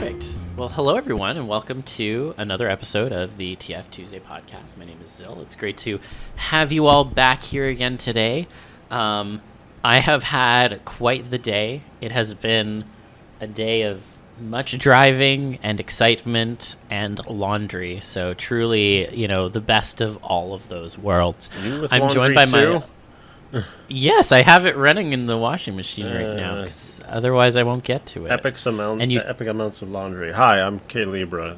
Perfect. Well, hello everyone, and welcome to another episode of the TFTuesday Podcast. My name is Zill. It's great to have you all back here again today. I have had quite the day. It has been a day of much driving and excitement and laundry. So truly, the best of all of those worlds. I'm joined by my... Yes, I have it running in the washing machine right now, 'cause otherwise I won't get to it. Epic amounts of laundry. Hi, I'm K-Libra.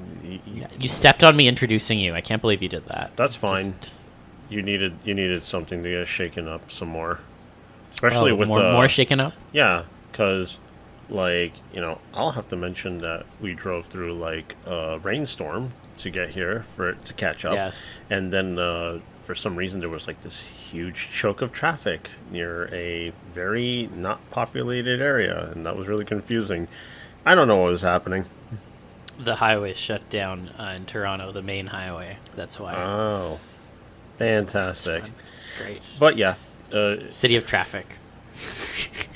You stepped on me introducing you. I can't believe you did that. That's fine. You needed something to get shaken up some more, especially with more shaken up. Yeah, because I'll have to mention that we drove through a rainstorm to get here to catch up. Yes, and then for some reason there was this huge choke of traffic near a very not populated area, and that was really confusing. I don't know what was happening. The highway shut down in Toronto, the main highway. That's why. Oh, fantastic. It's great. But yeah. City of traffic.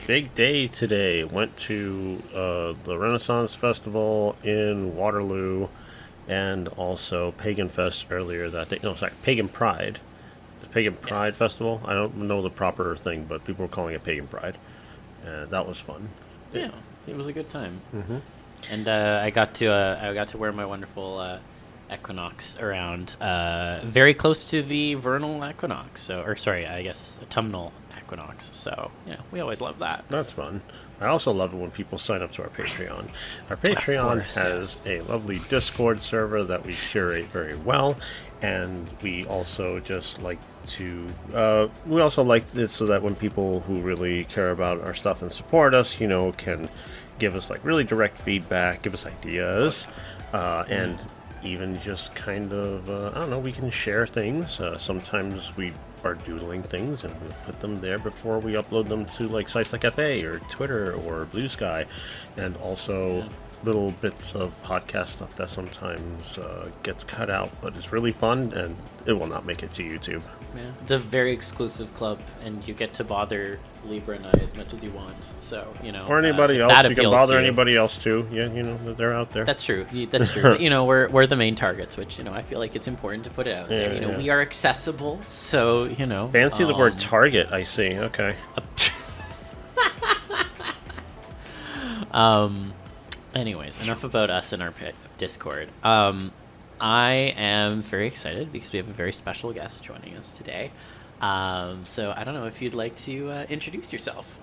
Big day today. Went to the Renaissance Festival in Waterloo, and also Pagan Fest earlier that day. No, sorry, Pagan Pride. Pagan Pride Festival. I don't know the proper thing, but people were calling it Pagan Pride, and that was fun. Yeah, it was a good time. Mm-hmm. And I got to wear my wonderful equinox around, very close to the vernal equinox. Autumnal equinox. So we always love that. That's fun. I also love it when people sign up to our Patreon. Our Patreon has a lovely Discord server that we curate very well, and we also just like to. We also like it so that when people who really care about our stuff and support us, can give us really direct feedback, give us ideas, and even just kind of I don't know. We can share things. Sometimes we are doodling things, and we'll put them there before we upload them to sites like FA or Twitter or Blue Sky, and also little bits of podcast stuff that sometimes gets cut out, but it's really fun, and it will not make it to YouTube. Yeah, it's a very exclusive club, and you get to bother Libra and I as much as you want. So or anybody else. You can bother anybody else too. Yeah, they're out there. That's true. That's true. But, we're the main targets, which I feel like it's important to put it out there. Yeah. We are accessible, so Fancy the word target. I see. Okay. Anyways, enough about us and our Discord. I am very excited because we have a very special guest joining us today. So I don't know if you'd like to introduce yourself.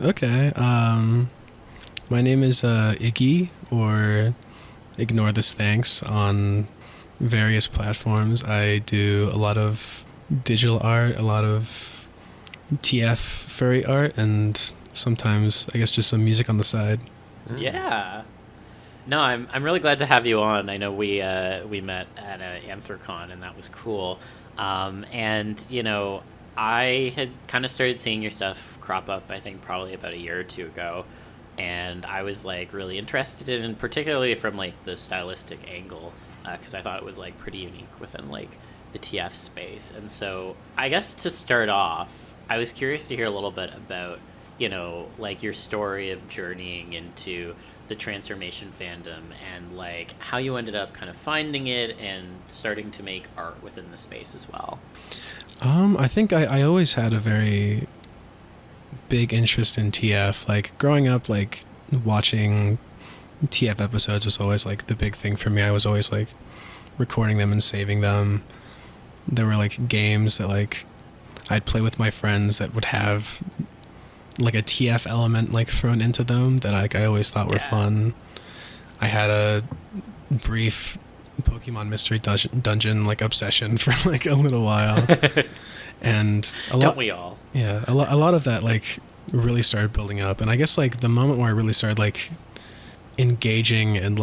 Okay. My name is Iggy, or Ignore This Thanks, on various platforms. I do a lot of digital art, a lot of TF furry art, and sometimes I guess just some music on the side. Yeah. No, I'm really glad to have you on. I know we met at Anthrocon, and that was cool. And I had kind of started seeing your stuff crop up, I think probably about a year or two ago, and I was really interested in, particularly from the stylistic angle, because I thought it was pretty unique within the TF space. And so I guess to start off, I was curious to hear a little bit about your story of journeying into the transformation fandom, and how you ended up kind of finding it and starting to make art within the space as well. I think I always had a very big interest in TF. Growing up, watching TF episodes was always the big thing for me. I was always recording them and saving them. There were games that I'd play with my friends that would have a TF element thrown into them that I always thought were fun. I had a brief Pokemon Mystery Dungeon obsession for a little while, and don't we all? Yeah, a lot of that really started building up, and I guess the moment where I really started engaging and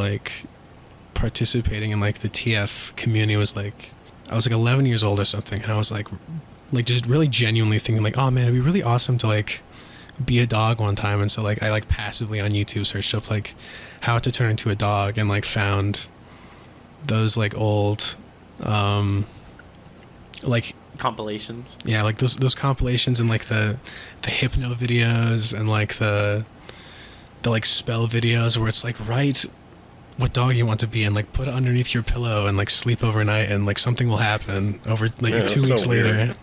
participating in the TF community was I was 11 years old or something, and I was just really genuinely thinking oh man, it'd be really awesome to be a dog one time. And so I passively on YouTube searched up how to turn into a dog, and found those old compilations. Yeah, those compilations, and the hypno videos, and the spell videos where it's write what dog you want to be and like put it underneath your pillow and like sleep overnight and like something will happen over like Yeah, 2 weeks so later.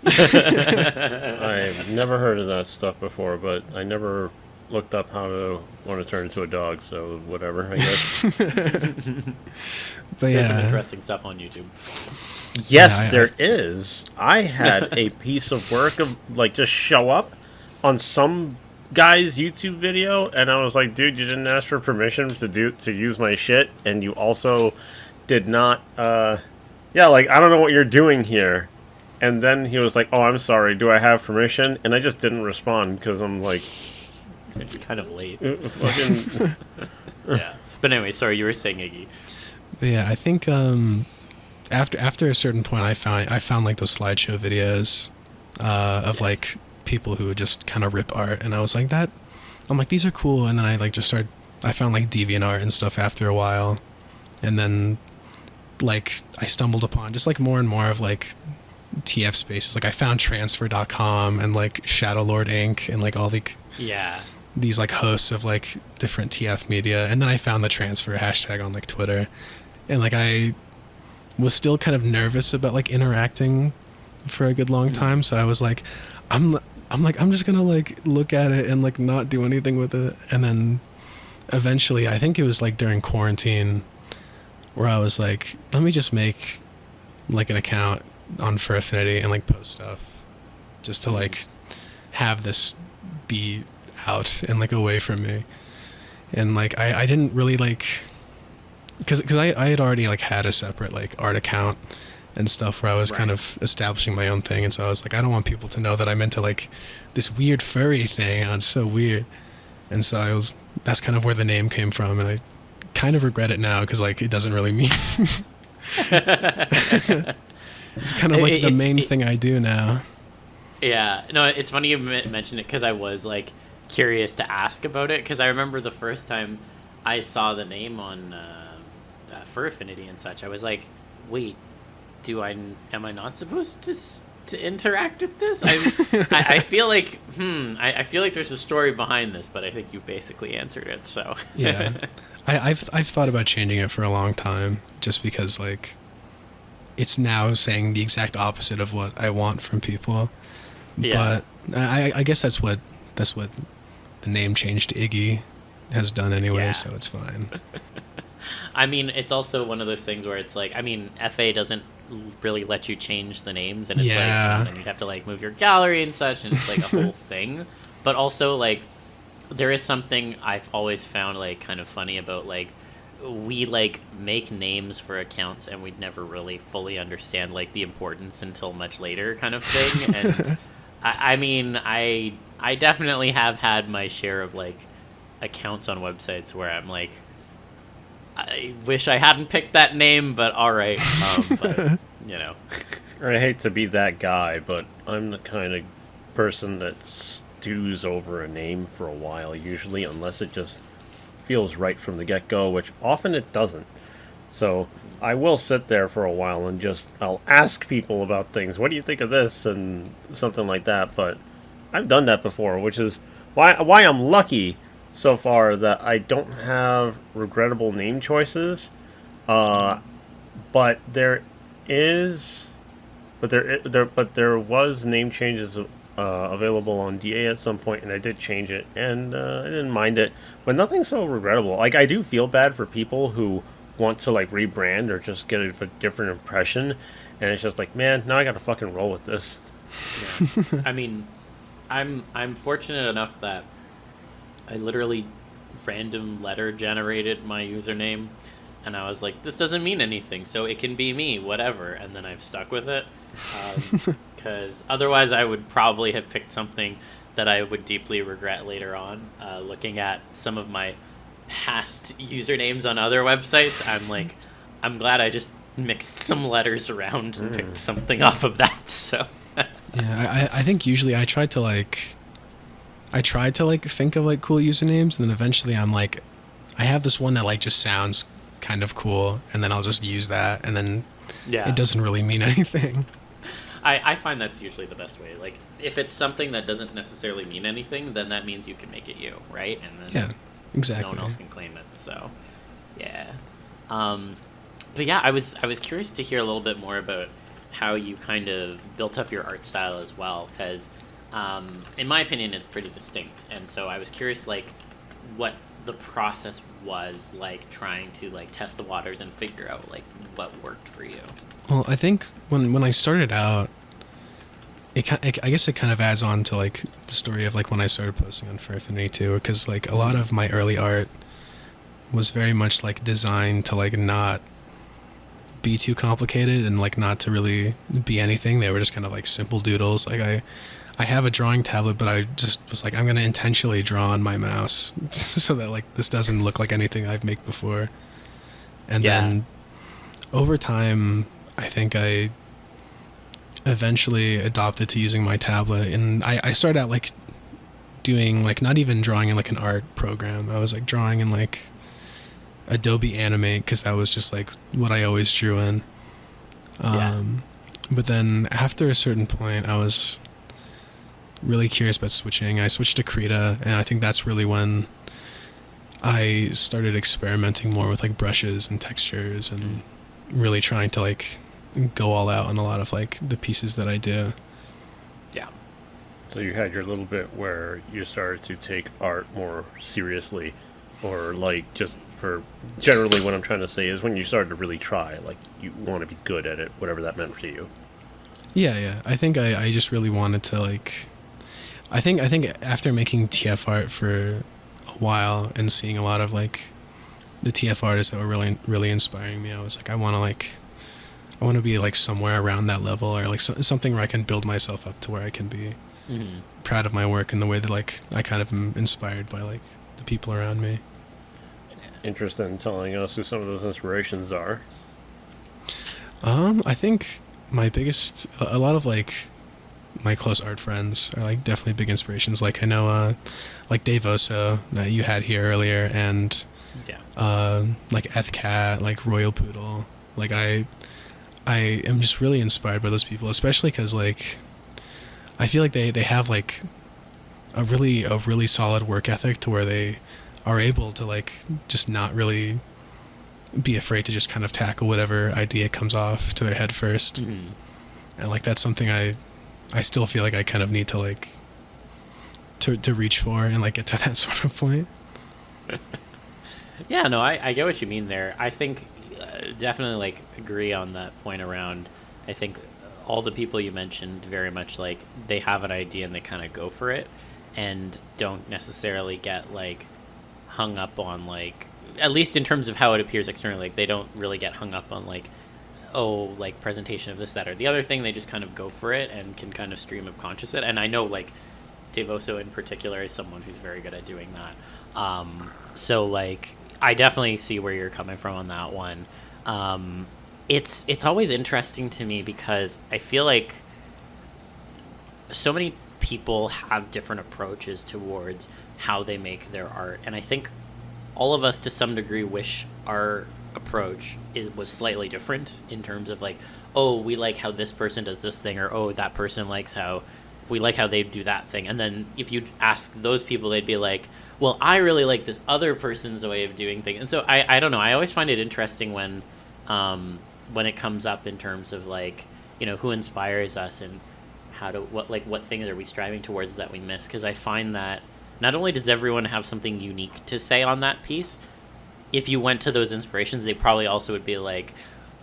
I've never heard of that stuff before, but I never looked up how to want to turn into a dog, so whatever, I guess. But There's some yeah, interesting stuff on YouTube. Yes, Yeah, there is. I had a piece of work of like just show up on some guy's YouTube video, and I was like, dude, you didn't ask for permission to use my shit, and you also did not like, I don't know what you're doing here. And then he was like, oh, I'm sorry, do I have permission? And I just didn't respond because I'm like, It's kind of late. fucking Yeah. But anyway, sorry, you were saying Iggy. but yeah, I think after a certain point, I found like those slideshow videos of like people who would just kind of rip art, and I was like that. I'm like, these are cool, and then I found like DeviantArt and stuff after a while, and then like I stumbled upon just like more and more of like TF spaces. Like I found transfer.com and like Shadowlord Inc. and like all these like hosts of like different TF media, and then I found the transfer hashtag on like Twitter, and like I was still kind of nervous about like interacting for a good long time, so I was like, I'm just gonna like look at it and like not do anything with it. And then eventually, I think it was like during quarantine, where I was like, let me just make like an account on Fur Affinity and like post stuff, just to like have this be out and like away from me. And like I didn't really like, because I had already like had a separate like art account and stuff where I was kind of establishing my own thing, and so I was like, I don't want people to know that I'm into like this weird furry thing, and it's so weird. And so that's kind of where the name came from, and I kind of regret it now because like it doesn't really mean it's kind of like the main thing I do now. Yeah, no, it's funny you mentioned it because I was like curious to ask about it, because I remember the first time I saw the name on Fur Affinity and such, I was like, wait, am I not supposed to interact with this? I feel like I feel like there's a story behind this, but I think you basically answered it. So yeah, I've thought about changing it for a long time, just because like it's now saying the exact opposite of what I want from people. Yeah. But I guess that's what the name change to Iggy has done anyway, so it's fine. I mean, it's also one of those things where it's like, I mean, FA doesn't really let you change the names, and it's like, then you'd have to like move your gallery and such, and it's like a whole thing. But also, like, there is something I've always found like kind of funny about like, we like make names for accounts and we'd never really fully understand like the importance until much later kind of thing. And I mean, I definitely have had my share of like accounts on websites where I'm like, I wish I hadn't picked that name, but all right. But, you know. I hate to be that guy, but I'm the kind of person that stews over a name for a while, usually, unless it just feels right from the get-go, which often it doesn't. So I will sit there for a while and I'll ask people about things. What do you think of this? And something like that. But I've done that before, which is why I'm lucky so far that I don't have regrettable name choices. But there was name changes available on DA at some point, and I did change it, and I didn't mind it, but nothing so regrettable. Like, I do feel bad for people who want to like rebrand or just get a different impression, and it's just like, man, now I gotta fucking roll with this. Yeah. I mean, I'm fortunate enough that I literally random letter generated my username, and I was like, this doesn't mean anything, so it can be me, whatever, and then I've stuck with it. Because otherwise I would probably have picked something that I would deeply regret later on. Looking at some of my past usernames on other websites, I'm like, I'm glad I just mixed some letters around and picked something off of that. So yeah, I think usually I tried to think of like cool usernames, and then eventually I'm like, I have this one that like just sounds kind of cool, and then I'll just use that, and then it doesn't really mean anything. I find that's usually the best way. Like, if it's something that doesn't necessarily mean anything, then that means you can make it you, right? And then exactly. no one else can claim it. So, Yeah. But yeah, I was curious to hear a little bit more about how you kind of built up your art style as well, because in my opinion, it's pretty distinct. And so I was curious, like, what the process was like trying to like test the waters and figure out like what worked for you. Well, I think when I started out, I guess it kind of adds on to like the story of like when I started posting on Fur Affinity too, because like a lot of my early art was very much like designed to like not be too complicated and like not to really be anything. They were just kind of like simple doodles. Like I have a drawing tablet, but I just was like, I'm going to intentionally draw on my mouse so that like this doesn't look like anything I've made before. And then over time, I think I eventually adopted to using my tablet, and I started out like doing like not even drawing in like an art program. I was like drawing in like Adobe Animate because that was just like what I always drew in. But then after a certain point, I was really curious about switching. I switched to Krita, and I think that's really when I started experimenting more with like brushes and textures and really trying to like go all out on a lot of like the pieces that I do. Yeah. So you had your little bit where you started to take art more seriously, or like just for generally what I'm trying to say is when you started to really try, like you want to be good at it, whatever that meant to you. Yeah. I think I just really wanted to like, I think after making TF art for a while and seeing a lot of like the TF artists that were really inspiring me, I was like, I want to be like somewhere around that level, or like something where I can build myself up to where I can be proud of my work in the way that like I kind of am inspired by like the people around me. Interested in telling us who some of those inspirations are? I think my biggest, a lot of like my close art friends are like definitely big inspirations. Like I know like Dave Oso that you had here earlier, and like Ethcat, like Royal Poodle. Like I am just really inspired by those people, especially because like I feel like they have like a really solid work ethic to where they are able to like just not really be afraid to just kind of tackle whatever idea comes off to their head first. And like that's something I still feel like I kind of need to like to reach for and like get to that sort of point. Yeah, no, I get what you mean there. I think definitely like agree on that point around, I think all the people you mentioned very much like they have an idea and they kind of go for it and don't necessarily get like hung up on like, at least in terms of how it appears externally, like they don't really get hung up on like, oh, like presentation of this, that, or the other thing. They just kind of go for it and can kind of stream of conscious it. And I know like Dave Oso in particular is someone who's very good at doing that. So like I definitely see where you're coming from on that one. It's always interesting to me because I feel like so many people have different approaches towards how they make their art, and I think all of us to some degree wish our approach was slightly different in terms of like, oh, we like how this person does this thing, or oh, that person likes how we like how they do that thing. And then if you ask those people, they'd be like, well, I really like this other person's way of doing things. And so I don't know, I always find it interesting when it comes up in terms of like, you know, who inspires us and what things are we striving towards that we miss, because I find that not only does everyone have something unique to say on that piece, if you went to those inspirations, they probably also would be like,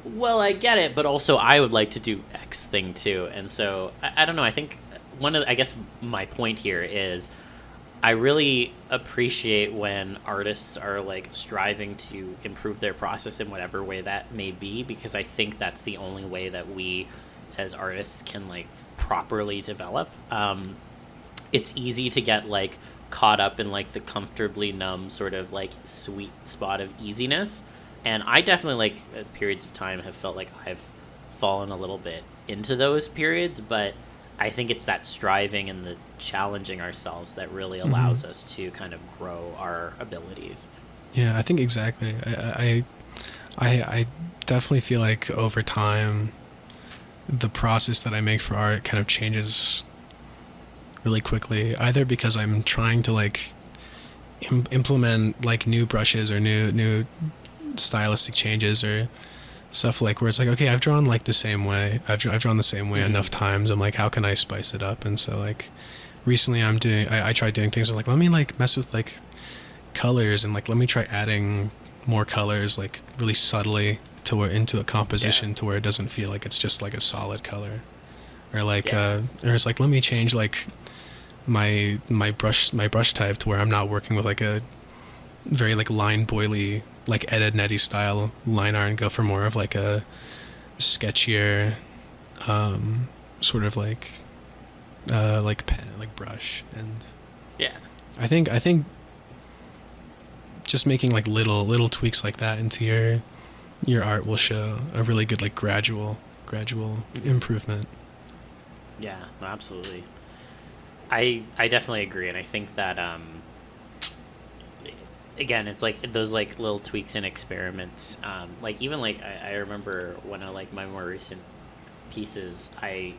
well, I get it, but also I would like to do X thing too. And so I don't know, I think I guess my point here is I really appreciate when artists are like striving to improve their process in whatever way that may be, because I think that's the only way that we as artists can like properly develop. It's easy to get like caught up in like the comfortably numb sort of like sweet spot of easiness, and I definitely like at periods of time have felt like I've fallen a little bit into those periods, but I think it's that striving and the challenging ourselves that really allows us to kind of grow our abilities. Yeah, I think exactly. I definitely feel like over time the process that I make for art kind of changes really quickly, either because I'm trying to like implement like new brushes or new stylistic changes or stuff like where it's like, okay, I've drawn like the same way. I've drawn the same way enough times. I'm like, how can I spice it up? And so like recently I tried doing things where like, let me like mess with like colors and like let me try adding more colors like really subtly to where into a composition to where it doesn't feel like it's just like a solid color. Or like or it's like, let me change like my brush type to where I'm not working with like a very like line boily like Ed Netty style line art and go for more of like a sketchier sort of like pen like brush. And I think just making like little tweaks like that into your art will show a really good like gradual improvement. Yeah, no, absolutely. I definitely agree, and I think that again, it's like those like little tweaks and experiments. Like even like I remember when I like my more recent pieces, I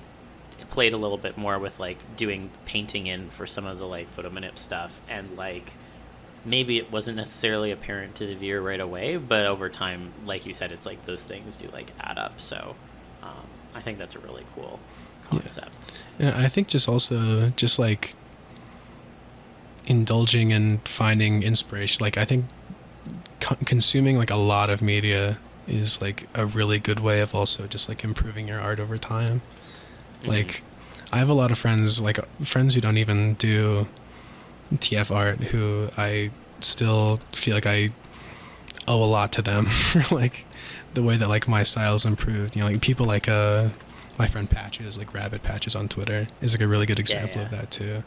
played a little bit more with like doing painting in for some of the like photo manip stuff, and like maybe it wasn't necessarily apparent to the viewer right away, but over time, like you said, it's like those things do like add up. So I think that's a really cool concept. Yeah, I think just also just like indulging and finding inspiration. Like I think consuming like a lot of media is like a really good way of also just like improving your art over time. Like I have a lot of friends who don't even do TF art who I still feel like I owe a lot to them for like the way that like my style's improved. You know, like people like my friend Patches, like Rabbit Patches on Twitter, is like a really good example of that too.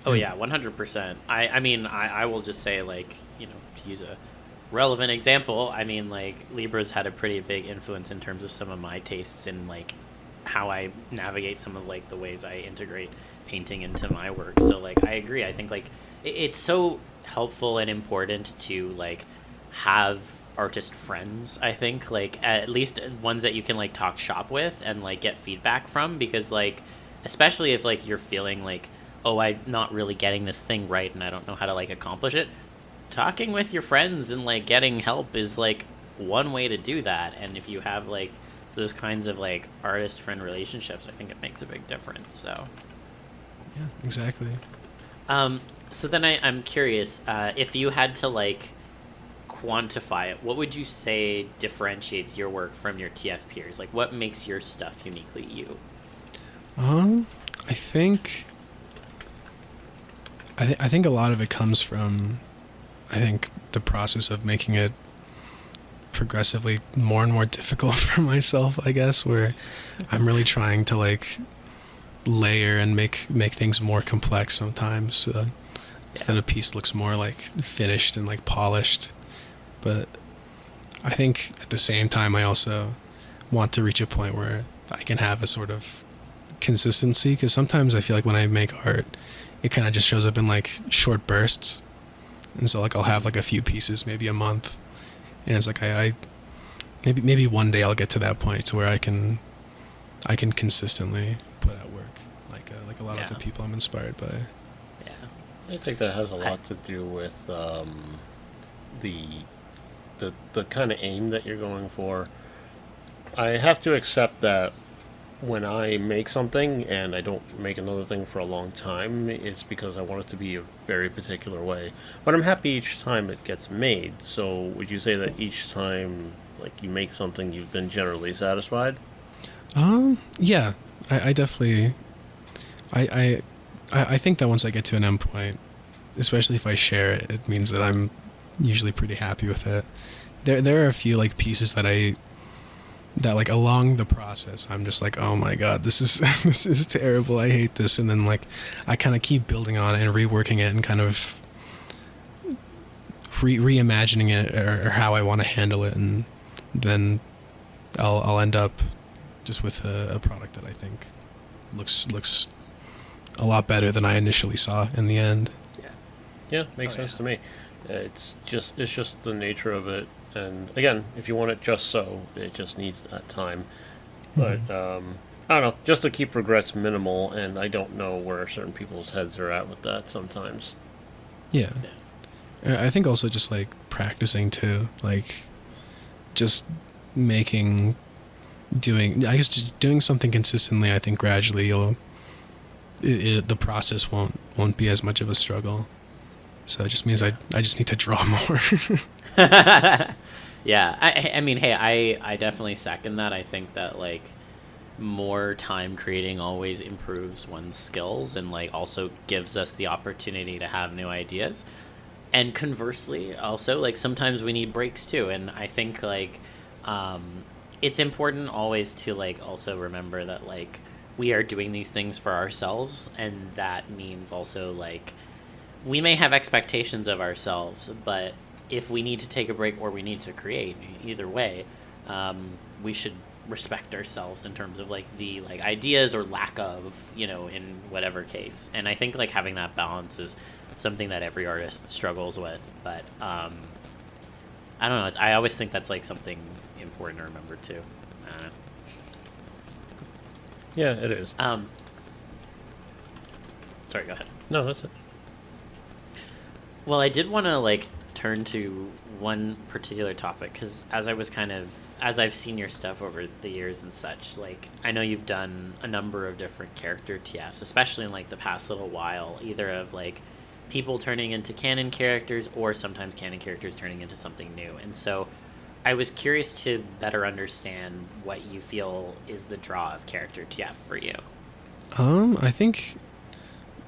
Oh yeah, 100%. I mean, I will just say, like, you know, to use a relevant example, I mean, like, Libra's had a pretty big influence in terms of some of my tastes and like how I navigate some of like the ways I integrate painting into my work. So like I agree. I think like it's so helpful and important to like have artist friends. I think like at least ones that you can like talk shop with and like get feedback from, because like especially if like you're feeling like, oh, I'm not really getting this thing right and I don't know how to like accomplish it, talking with your friends and like getting help is like one way to do that. And if you have like those kinds of like artist friend relationships, I think it makes a big difference. So yeah, exactly. So then I'm curious, if you had to like quantify it, what would you say differentiates your work from your TF peers? Like what makes your stuff uniquely you? I think a lot of it comes from, I think, the process of making it progressively more and more difficult for myself, I guess, where I'm really trying to like layer and make things more complex sometimes, so that a piece looks more like finished and like polished. But I think at the same time I also want to reach a point where I can have a sort of consistency, because sometimes I feel like when I make art it kind of just shows up in like short bursts, and so like I'll have like a few pieces maybe a month, and it's like I maybe one day I'll get to that point to where I can consistently put out work like a lot of the people I'm inspired by. I think that has a lot to do with the kind of aim that you're going for. I have to accept that when I make something and I don't make another thing for a long time, it's because I want it to be a very particular way. But I'm happy each time it gets made. So would you say that each time like you make something, you've been generally satisfied? Yeah, I definitely, I think that once I get to an end point, especially if I share it, it means that I'm usually pretty happy with it. There are a few like pieces that like along the process I'm just like, oh my god, this is terrible, I hate this, and then like I kind of keep building on it and reworking it and kind of reimagining it or how I want to handle it, and then I'll end up just with a product that I think looks a lot better than I initially saw in the end. Yeah, makes sense to me. It's just the nature of it, and again, if you want it just so, it just needs that time. But I don't know, just to keep regrets minimal, and I don't know where certain people's heads are at with that sometimes. Yeah. I think also just like practicing too, like just just doing something consistently. I think gradually the process won't be as much of a struggle. So it just means I just need to draw more. Yeah, I mean, hey, I definitely second that. I think that like more time creating always improves one's skills and like also gives us the opportunity to have new ideas. And conversely, also like sometimes we need breaks too. And I think like it's important always to like also remember that like we are doing these things for ourselves, and that means also like we may have expectations of ourselves, but if we need to take a break or we need to create, either way, we should respect ourselves in terms of like the like ideas or lack of, in whatever case. And I think like having that balance is something that every artist struggles with. But I don't know. I always think that's like something important to remember too. I don't know. Yeah, it is. Sorry, go ahead. No, that's it. Well, I did want to like turn to one particular topic, because as I've seen your stuff over the years and such, like I know you've done a number of different character TFs, especially in like the past little while, either of like people turning into canon characters or sometimes canon characters turning into something new. And so I was curious to better understand what you feel is the draw of character TF for you. I think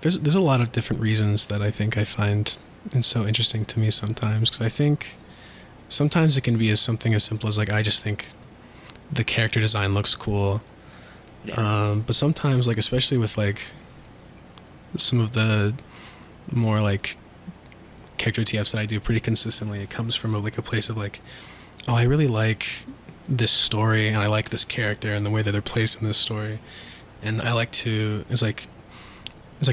there's a lot of different reasons that I think I find it's so interesting to me sometimes, because I think sometimes it can be something as simple as like I just think the character design looks cool. Yeah. But sometimes, like especially with like some of the more like character TFs that I do pretty consistently, it comes from like a place of like, oh, I really like this story and I like this character and the way that they're placed in this story, and I like to it's like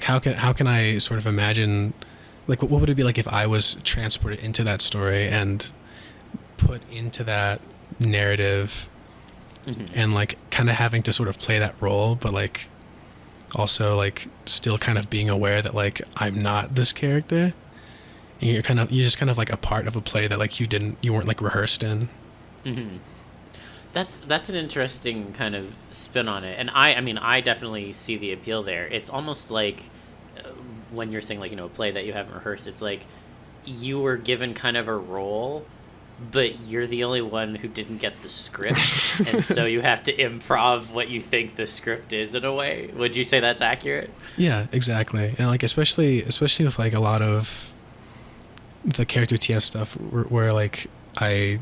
how can I sort of imagine like what would it be like if I was transported into that story and put into that narrative, and like kind of having to sort of play that role, but like also like still kind of being aware that like I'm not this character. And you're just kind of like a part of a play that like you weren't like rehearsed in. Mm-hmm. That's an interesting kind of spin on it, and I mean I definitely see the appeal there. It's almost like when you're saying like a play that you haven't rehearsed, it's like you were given kind of a role, but you're the only one who didn't get the script, and so you have to improv what you think the script is in a way. Would you say that's accurate? Yeah, exactly. And like especially with like a lot of the character TF stuff where like I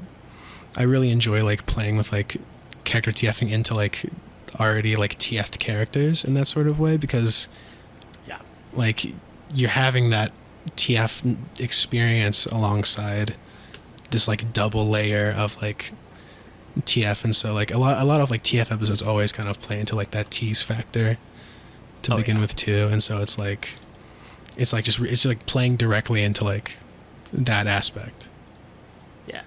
really enjoy like playing with like character TFing into like already like TF'd characters in that sort of way, because like you're having that TF experience alongside this like double layer of like TF, and so like a lot of like TF episodes always kind of play into like that tease factor to begin with too, and so it's just like playing directly into like that aspect. Yeah.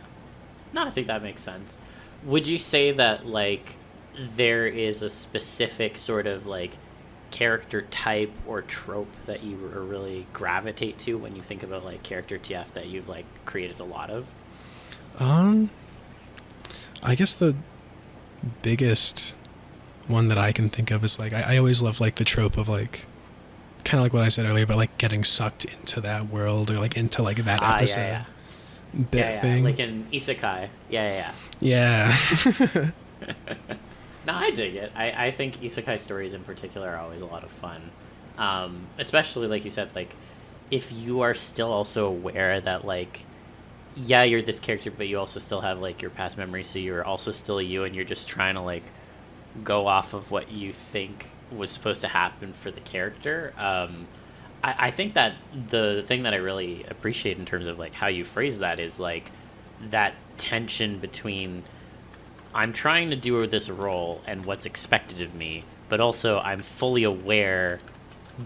No, I think that makes sense. Would you say that like there is a specific sort of like character type or trope that you really gravitate to when you think about like character TF that you've like created a lot of? I guess the biggest one that I can think of is like I always love like the trope of like kind of like what I said earlier about like getting sucked into that world or like into like that episode thing, like in isekai. Yeah. No, I dig it. I think isekai stories in particular are always a lot of fun, especially like you said, like if you are still also aware that like you're this character, but you also still have like your past memories, so you're also still you, and you're just trying to like go off of what you think was supposed to happen for the character. I think that the thing that I really appreciate in terms of like how you phrase that is like that tension between I'm trying to do this role and what's expected of me, but also I'm fully aware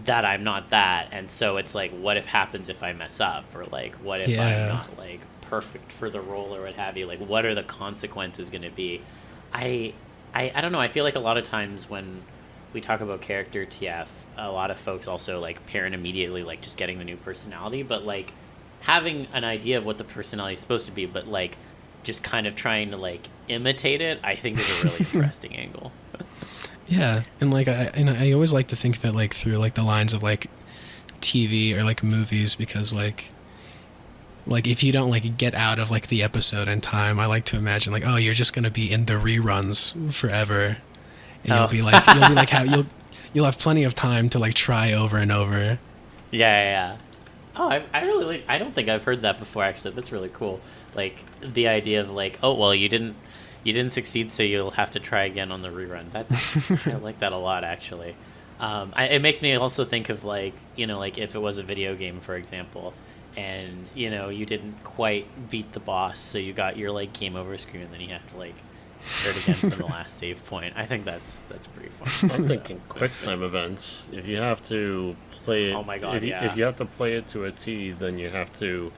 that I'm not that, and so it's like, what if happens if I mess up, or like what if I'm not like perfect for the role or what have you, like what are the consequences going to be? I don't know, I feel like a lot of times when we talk about character TF, a lot of folks also like parent immediately like just getting the new personality, but like having an idea of what the personality is supposed to be, but like just kind of trying to like imitate it, I think is a really interesting angle. Yeah, and like I always like to think of it like through like the lines of like TV or like movies, because like if you don't like get out of like the episode in time, I like to imagine like, oh, you're just gonna be in the reruns forever, and you'll be like you'll have plenty of time to like try over and over. Yeah. Oh, I really like. I don't think I've heard that before. Actually, that's really cool. Like the idea of like, oh well, you didn't succeed, so you'll have to try again on the rerun. That's I like that a lot, actually. It makes me also think of like, you know, like if it was a video game, for example, and you know you didn't quite beat the boss, so you got your like game over screen, and then you have to like start again from the last save point. I think that's pretty fun. I'm thinking QuickTime events. If you have to play it, oh my god, if you have to play it to a T, then you have to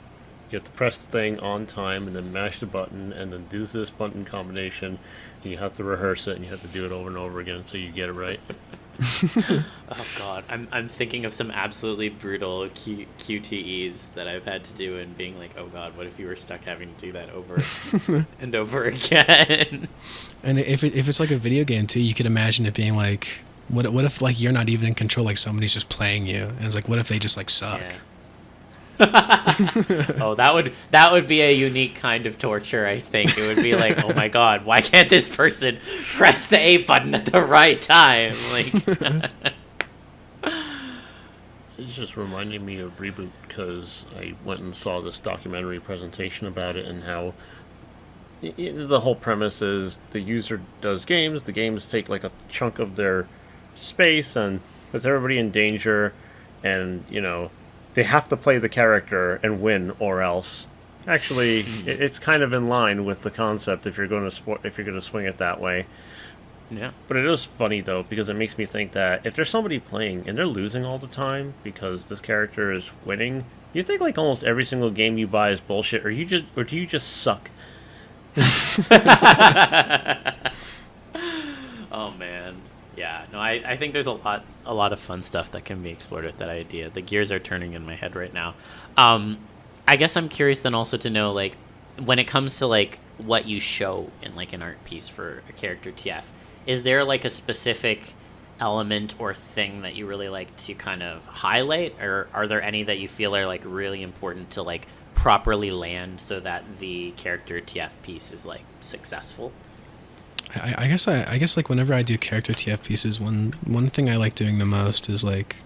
press the thing on time and then mash the button and then do this button combination, and you have to rehearse it and you have to do it over and over again so you get it right. Oh god, I'm thinking of some absolutely brutal QTEs that I've had to do, and being like, oh god, what if you were stuck having to do that over and over again? And if it's like a video game too, you could imagine it being like, what if like you're not even in control, like somebody's just playing you, and it's like, what if they just like suck? Yeah. Oh, that would be a unique kind of torture, I think. It would be like, oh my god, why can't this person press the A button at the right time? Like, it's just reminding me of Reboot, because I went and saw this documentary presentation about it, and how the whole premise is the user does games, the games take like a chunk of their space and puts everybody in danger, and you know, they have to play the character and win, or else. Actually, it's kind of in line with the concept if you're going to swing it that way. yeah. But it is funny though, because it makes me think that if there's somebody playing and they're losing all the time because this character is winning, you think like almost every single game you buy is bullshit, or do you just suck? Oh man. Yeah, no, I think there's a lot of fun stuff that can be explored with that idea. The gears are turning in my head right now. I guess I'm curious then also to know, like, when it comes to like what you show in like an art piece for a character TF, is there like a specific element or thing that you really like to kind of highlight, or are there any that you feel are like really important to like properly land so that the character TF piece is like successful? I guess like whenever I do character TF pieces, one thing I like doing the most is like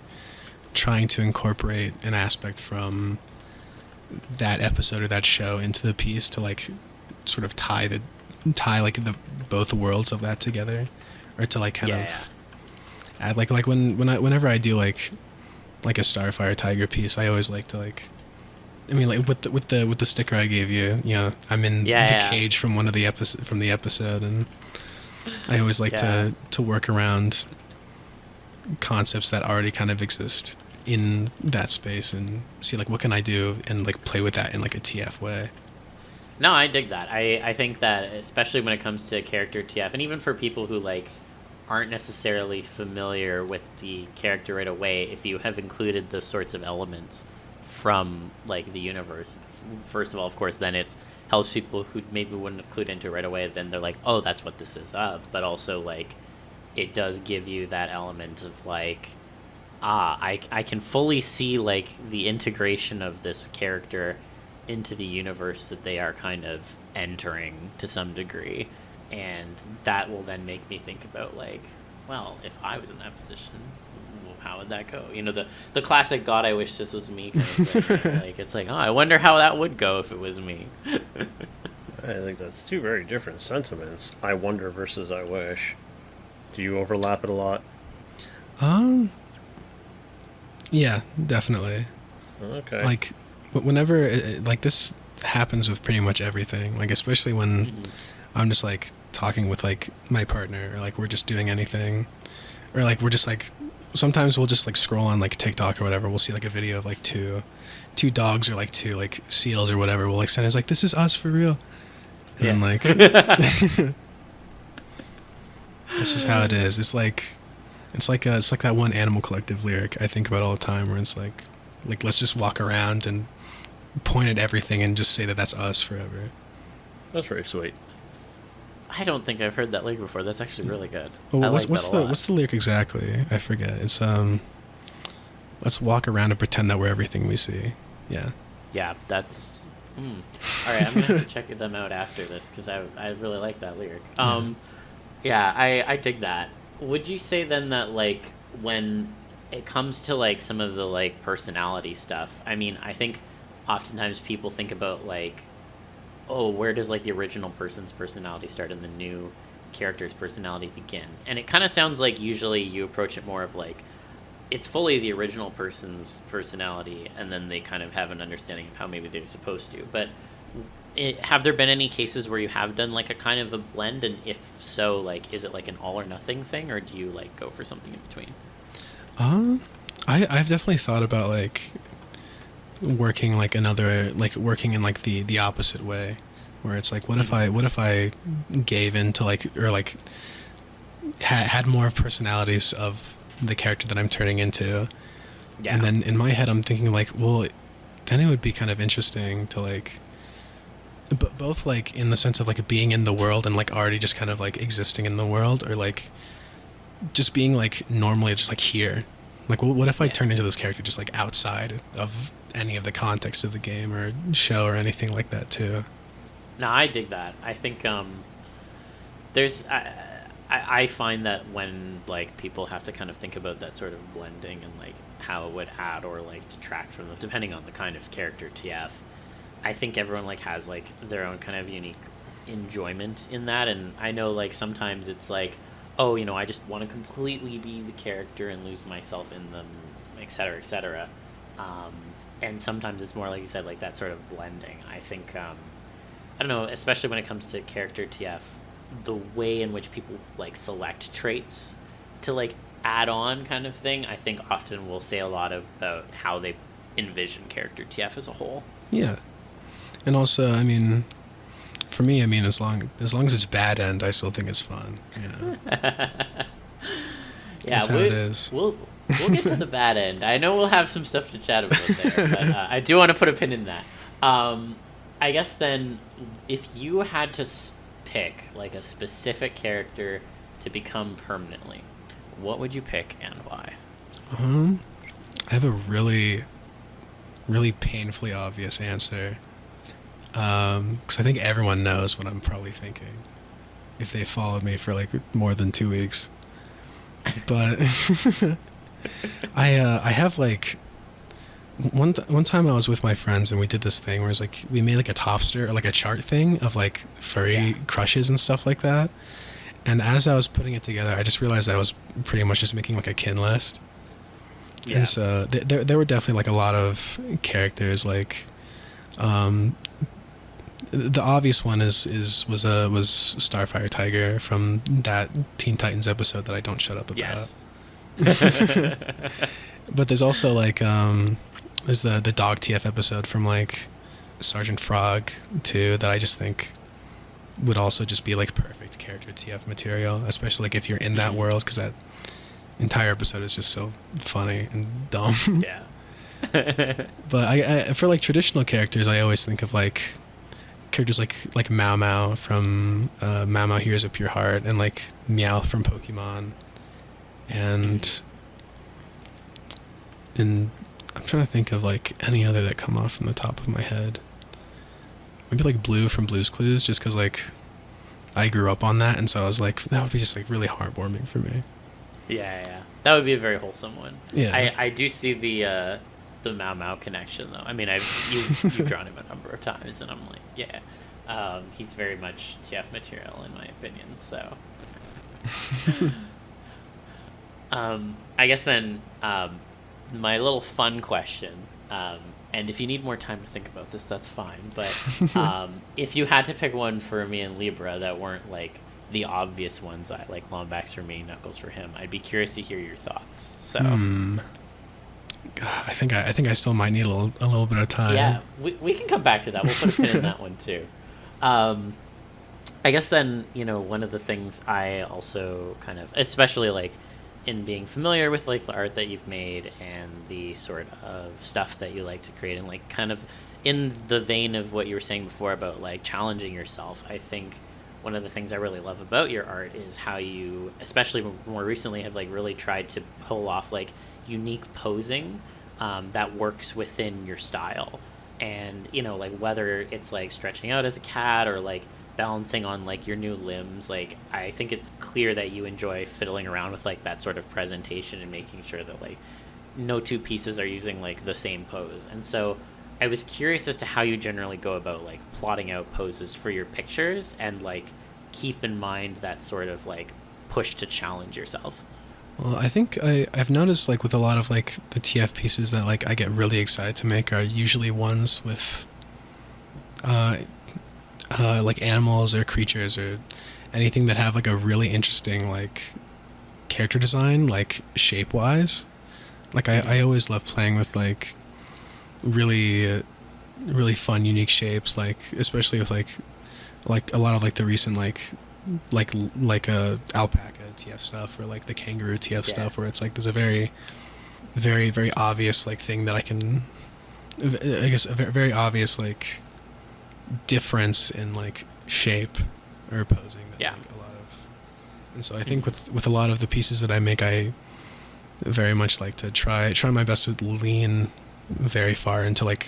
trying to incorporate an aspect from that episode or that show into the piece to like sort of tie like the both worlds of that together, or to like kind of add like whenever I do like a Starfire Tiger piece, I always like to like, I mean, like with the sticker I gave you, you know, I'm in the cage from one of the episode, and I always like to work around concepts that already kind of exist in that space and see like what can I do and like play with that in like a TF way. No, I dig that. I think that especially when it comes to character TF, and even for people who like aren't necessarily familiar with the character right away, if you have included those sorts of elements from like the universe, first of all, of course, then it helps people who maybe wouldn't have clued into it right away. Then they're like, oh, that's what this is of. But also like it does give you that element of like, I can fully see like the integration of this character into the universe that they are kind of entering to some degree, and that will then make me think about like, well, if I was in that position, how would that go? You know, the classic "God, I wish this was me" kind of thing. Like, it's like, oh, I wonder how that would go if it was me. I think that's two very different sentiments. I wonder versus I wish. Do you overlap it a lot? Yeah, definitely. Okay. Like, whenever like this happens with pretty much everything. Like, especially when I'm just like talking with like my partner, or like we're just doing anything, or like we're just like, sometimes we'll just like scroll on like TikTok or whatever. We'll see like a video of like two dogs or like two like seals or whatever. We'll like send us like, this is us for real. And then like, that's just how it is. It's like that one Animal Collective lyric I think about all the time, where it's like let's just walk around and point at everything and just say that that's us forever. That's very sweet. I don't think I've heard that lyric before. That's actually really good. Well, I what's like that a lot. what's the lyric exactly? I forget. It's let's walk around and pretend that we're everything we see. Yeah. Yeah, that's... All right, I'm going to have to check them out after this because I really like that lyric. Yeah, I dig that. Would you say then that, like, when it comes to, like, some of the, like, personality stuff, I mean, I think oftentimes people think about, like, oh, where does, like, the original person's personality start and the new character's personality begin? And it kind of sounds like usually you approach it more of, like, it's fully the original person's personality, and then they kind of have an understanding of how maybe they're supposed to. But have there been any cases where you have done, like, a kind of a blend? And if so, like, is it, like, an all or nothing thing, or do you, like, go for something in between? I've definitely thought about, like, working like another, like, working in, like, the opposite way, where it's like, what if I gave into, like, or, like, had more of personalities of the character that I'm turning into. Yeah. And then in my head I'm thinking, like, well, then it would be kind of interesting to, like, but both, like, in the sense of, like, being in the world and, like, already just kind of, like, existing in the world, or, like, just being, like, normally just, like, here. Like, what if I turned into this character just, like, outside of any of the context of the game or show or anything like that too? No, I dig that. I think there's I find that when, like, people have to kind of think about that sort of blending and, like, how it would add or, like, detract from them, depending on the kind of character TF, I think everyone, like, has, like, their own kind of unique enjoyment in that. And I know, like, sometimes it's like, oh, you know, I just want to completely be the character and lose myself in them, et cetera, et cetera. And sometimes it's more, like you said, like, that sort of blending. I think, I don't know, especially when it comes to character TF, the way in which people, like, select traits to, like, add on kind of thing, I think often will say a lot about how they envision character TF as a whole. Yeah. And also, I mean, for me, I mean, as long as it's bad end, I still think it's fun, you know. Yeah, that's how it is. We'll get to the bad end. I know we'll have some stuff to chat about there, but I do want to put a pin in that. I guess then, if you had to pick, like, a specific character to become permanently, what would you pick and why? I have a really, really painfully obvious answer. Because I think everyone knows what I'm probably thinking if they followed me for, like, more than 2 weeks. But I have, like, one time I was with my friends and we did this thing where it's like we made, like, a topster or, like, a chart thing of, like, furry crushes and stuff like that. And as I was putting it together, I just realized that I was pretty much just making, like, a kin list. Yeah. And so there were definitely, like, a lot of characters, like, the obvious one was Starfire Tiger from that Teen Titans episode that I don't shut up about. Yes. But there's also, like, there's the dog TF episode from, like, Sergeant Frog too, that I just think would also just be, like, perfect character TF material, especially, like, if you're in that world, because that entire episode is just so funny and dumb. Yeah. But I for, like, traditional characters, I always think of, like, characters like Mao Mao from Mao Mao Heroes of Pure Heart, and, like, Meowth from Pokemon, and I'm trying to think of, like, any other that come off from the top of my head. Maybe, like, Blue from Blue's Clues, just because, like, I grew up on that, and so I was like, that would be just, like, really heartwarming for me. Yeah. That would be a very wholesome one. Yeah. I do see the Mao Mao connection, though. I mean, you've drawn him a number of times, and I'm like, yeah. He's very much TF material, in my opinion, so. I guess then, my little fun question, and if you need more time to think about this, that's fine, but if you had to pick one for me and Libra that weren't, like, the obvious ones, like Lombax for me, Knuckles for him, I'd be curious to hear your thoughts. So, God, I think I still might need a little bit of time. Yeah, we can come back to that. We'll put a pin in that one too. I guess then, you know, one of the things I also kind of, especially, like, in being familiar with, like, the art that you've made and the sort of stuff that you like to create, and, like, kind of in the vein of what you were saying before about like challenging yourself, I think one of the things I really love about your art is how you, especially more recently, have like really tried to pull off like unique posing that works within your style. And, you know, like whether it's like stretching out as a cat or like balancing on like your new limbs, like I think it's clear that you enjoy fiddling around with like that sort of presentation and making sure that like no two pieces are using like the same pose. And so I was curious as to how you generally go about like plotting out poses for your pictures and like keep in mind that sort of like push to challenge yourself. Well, I think I've noticed like with a lot of like the TF pieces that like I get really excited to make are usually ones with like animals or creatures or anything that have like a really interesting like character design, like shape wise. Like I always love playing with like really really fun unique shapes, like especially with like a lot of like the recent like alpaca TF stuff or like the kangaroo TF stuff, where it's like there's a very very very obvious like thing that I can, I guess a very obvious like difference in like shape or posing that like a lot of. And so I think with a lot of the pieces that I make, I very much like to try my best to lean very far into like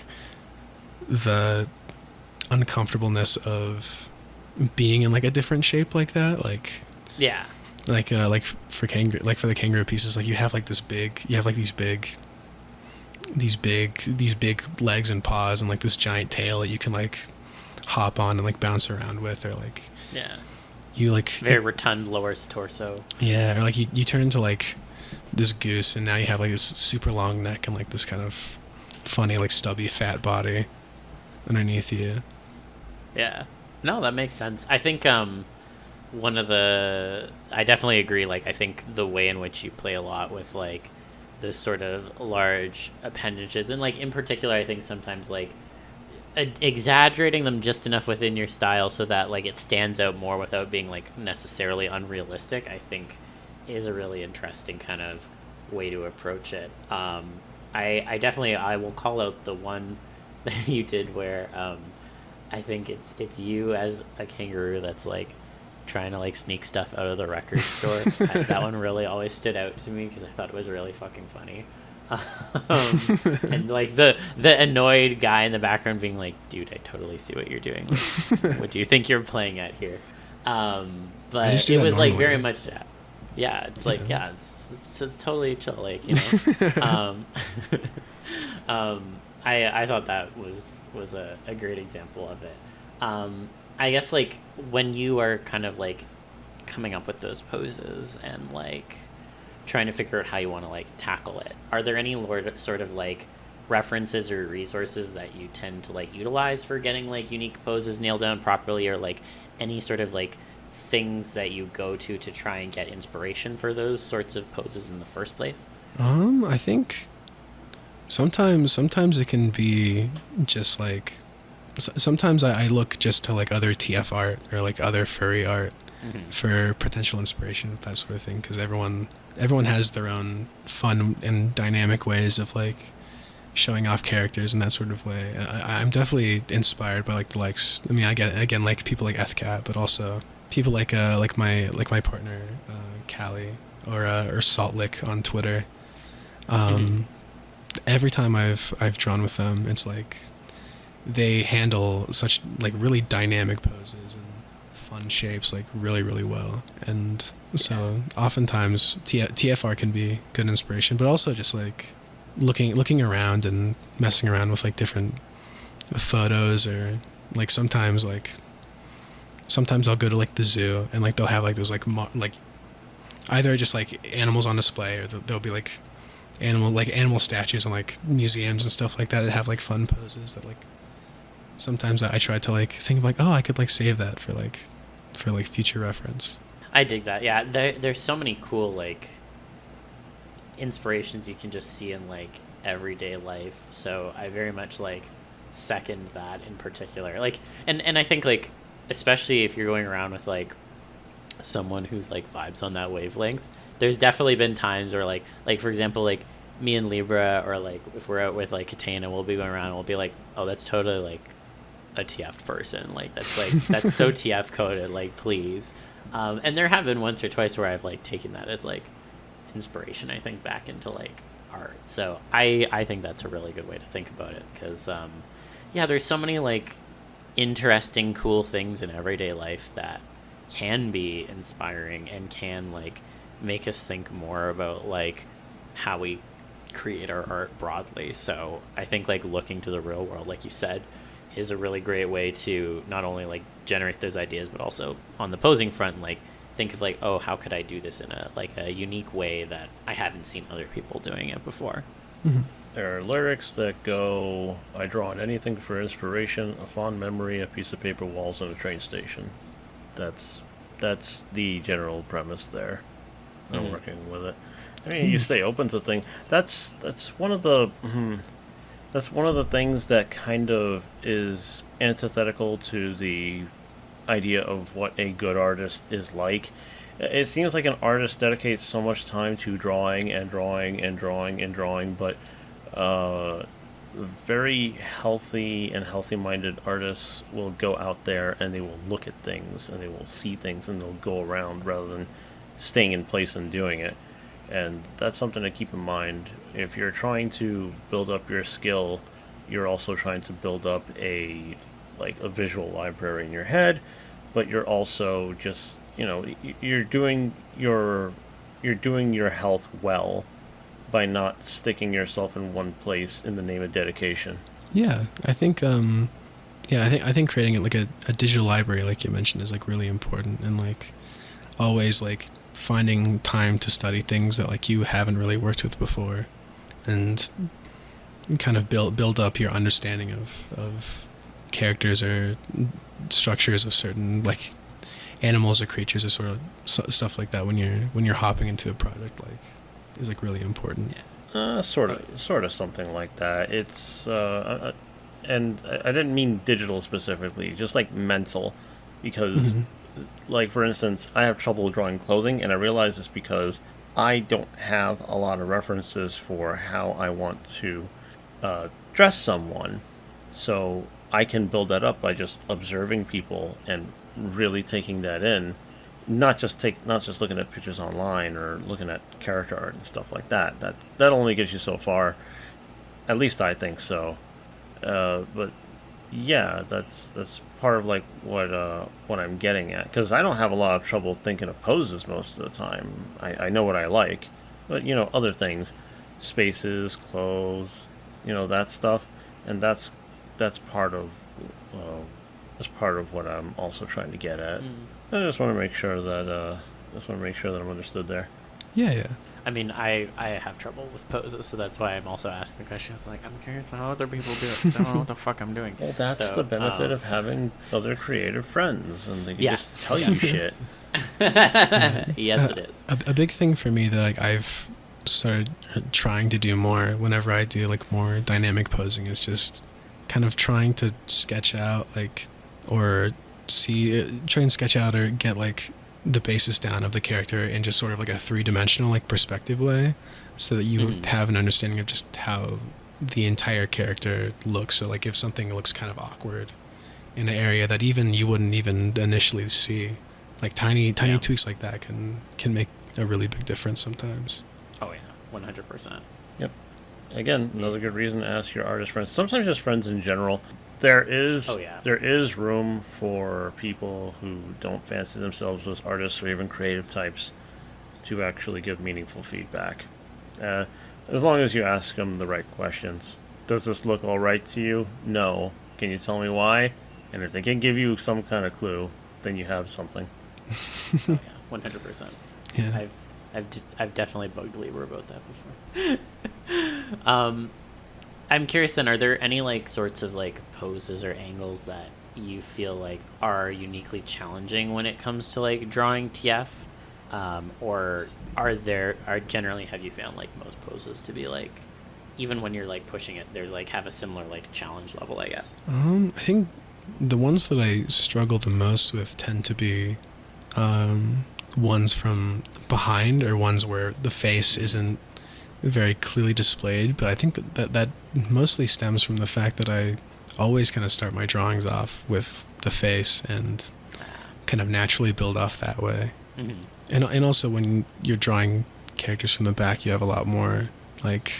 the uncomfortableness of being in like a different shape like that, like for the kangaroo pieces, like you have these big legs and paws and like this giant tail that you can like hop on and like bounce around with, or like you like very rotund lower torso, or like you turn into like this goose and now you have like this super long neck and like this kind of funny like stubby fat body underneath you. No, that makes sense. I think I definitely agree. Like, I think the way in which you play a lot with like those sort of large appendages, and like in particular, I think sometimes like exaggerating them just enough within your style so that like it stands out more without being like necessarily unrealistic, I think is a really interesting kind of way to approach it. I definitely, I will call out the one that you did where I think it's you as a kangaroo that's like trying to like sneak stuff out of the record store. That one really always stood out to me because I thought it was really fucking funny. And like the annoyed guy in the background being like, dude, I totally see what you're doing. Like, what do you think you're playing at here? But it was like very much it's like it's totally chill, like, you know. I thought that was a great example of it. I guess like when you are kind of like coming up with those poses and like trying to figure out how you want to like tackle it, are there any sort of like references or resources that you tend to like utilize for getting like unique poses nailed down properly, or like any sort of like things that you go to try and get inspiration for those sorts of poses in the first place? I think sometimes it can be just like sometimes I look just to like other TF art or like other furry art for potential inspiration, that sort of thing, because everyone has their own fun and dynamic ways of like showing off characters in that sort of way. I'm definitely inspired by like the likes. I mean, I get again like people like Ethcat, but also people like my partner Callie or Salt Lick on Twitter. Every time I've drawn with them, it's like they handle such like really dynamic poses and fun shapes like really really well, and so oftentimes TFR can be good inspiration, but also just like looking around and messing around with like different photos, or like sometimes I'll go to like the zoo and like they'll have like those like either just like animals on display, or there'll be like animal statues in like museums and stuff like that have like fun poses that like sometimes I try to like think of like, oh, I could like save that for future reference. I dig that. Yeah, there's so many cool like inspirations you can just see in like everyday life. So I very much like second that in particular. Like, and I think like especially if you're going around with like someone who's like vibes on that wavelength, there's definitely been times where like for example, like me and Libra, or like if we're out with like Katana, we'll be going around and we'll be like, oh, that's totally like a TF person. Like that's so TF coded. Like, please. And there have been once or twice where I've like taken that as like inspiration, I think, back into like art. So I think that's a really good way to think about it, because yeah, there's so many like interesting, cool things in everyday life that can be inspiring and can like make us think more about like how we create our art broadly. So I think like looking to the real world, like you said, is a really great way to not only like generate those ideas, but also on the posing front, like think of like, oh, how could I do this in a like a unique way that I haven't seen other people doing it before. Mm-hmm. There are lyrics that go, I draw on anything for inspiration, a fond memory, a piece of paper, walls, and a train station. That's the general premise there. I'm working with it. I mean, you stay open to things. That's one of the things that kind of is antithetical to the idea of what a good artist is like. It seems like an artist dedicates so much time to drawing and drawing and drawing and drawing, but very healthy and healthy-minded artists will go out there and they will look at things and they will see things and they'll go around rather than staying in place and doing it. And that's something to keep in mind. If you're trying to build up your skill, you're also trying to build up a visual library in your head, but you're also just, you're doing your health well by not sticking yourself in one place in the name of dedication. Yeah, I think I think creating it like a digital library, like you mentioned, is like really important, and like always like finding time to study things that like you haven't really worked with before, and kind of build up your understanding of characters or structures of certain like animals or creatures or sort of stuff like that when you're hopping into a project like is like really important. Sort of something like that. It's and I didn't mean digital specifically, just like mental, because like for instance, I have trouble drawing clothing, and I realize this because I don't have a lot of references for how I want to dress someone. So I can build that up by just observing people and really taking that in. Not just looking at pictures online or looking at character art and stuff like that. That only gets you so far. At least I think so. But yeah, that's part of like what I'm getting at, because I don't have a lot of trouble thinking of poses most of the time. I know what I like, but other things, spaces, clothes, that stuff, and that's part of what I'm also trying to get at. I just want to make sure that I'm understood there. Yeah. I mean, I have trouble with poses, so that's why I'm also asking questions. Like, I'm curious how other people do it, 'cause I don't know what the fuck I'm doing. Well, that's the benefit of having other creative friends, and they can just tell you shit. Yes, it is. A big thing for me that like I've started trying to do more whenever I do like more dynamic posing is just kind of trying to sketch out like try and sketch out or get like the basis down of the character in just sort of like a three-dimensional like perspective way, so that you have an understanding of just how the entire character looks. So like if something looks kind of awkward in an area that even you wouldn't even initially see, like tiny tweaks like that can make a really big difference sometimes. Oh yeah, 100%. Yep. Again, another good reason to ask your artist friends. Sometimes just friends in general. There is room for people who don't fancy themselves as artists or even creative types to actually give meaningful feedback. As long as you ask them the right questions. Does this look all right to you? No. Can you tell me why? And if they can give you some kind of clue, then you have something. Oh, yeah, 100%. Yeah. I've definitely bugged Libra about that before. I'm curious then, are there any like sorts of like poses or angles that you feel like are uniquely challenging when it comes to like drawing TF? Or generally have you found like most poses to be like, even when you're like pushing it, there's like have a similar like challenge level, I guess? I think the ones that I struggle the most with tend to be ones from behind, or ones where the face isn't very clearly displayed, but I think that mostly stems from the fact that I always kind of start my drawings off with the face and kind of naturally build off that way. Mm-hmm. And also when you're drawing characters from the back, you have a lot more like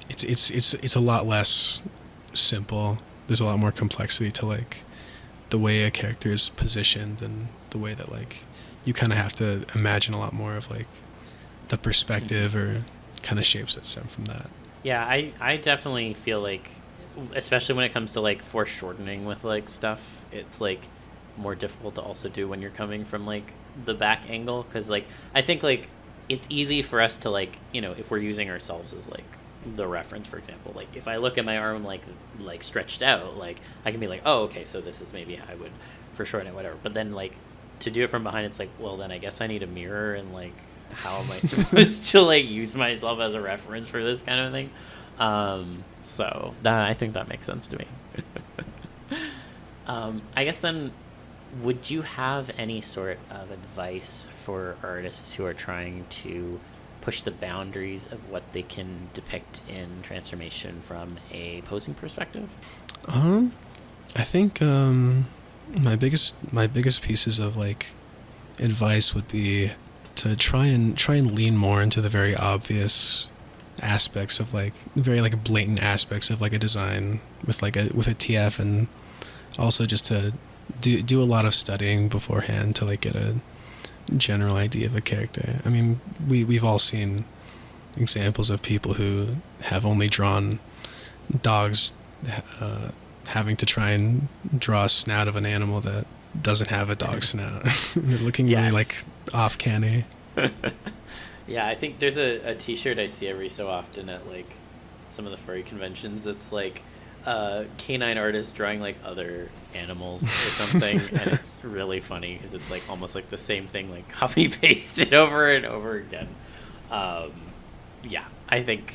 it's a lot less simple. There's a lot more complexity to like the way a character is positioned and the way that like you kind of have to imagine a lot more of like the perspective or kind of shapes that stem from that. Yeah, I definitely feel like, especially when it comes to like foreshortening with like stuff, it's like more difficult to also do when you're coming from like the back angle, because like I think like it's easy for us to like, you know, if we're using ourselves as like the reference, for example, like if I look at my arm like stretched out, like I can be like, oh, okay, so this is maybe how I would foreshorten it, whatever. But then like to do it from behind, it's like, well, then I guess I need a mirror, and like how am I supposed to like use myself as a reference for this kind of thing? So that, I think that makes sense to me. I guess then, would you have any sort of advice for artists who are trying to push the boundaries of what they can depict in transformation from a posing perspective? I think my biggest pieces of like advice would be to try and lean more into the very obvious aspects of like very like blatant aspects of like a design with a TF, and also just to do a lot of studying beforehand to like get a general idea of a character. I mean, we've all seen examples of people who have only drawn dogs having to try and draw a snout of an animal that doesn't have a dog snout. They're looking really like off canny. Yeah, I think there's a t-shirt I see every so often at like some of the furry conventions that's like canine artist drawing like other animals or something, and it's really funny because it's like almost like the same thing, like copy pasted over and over again. Yeah, I think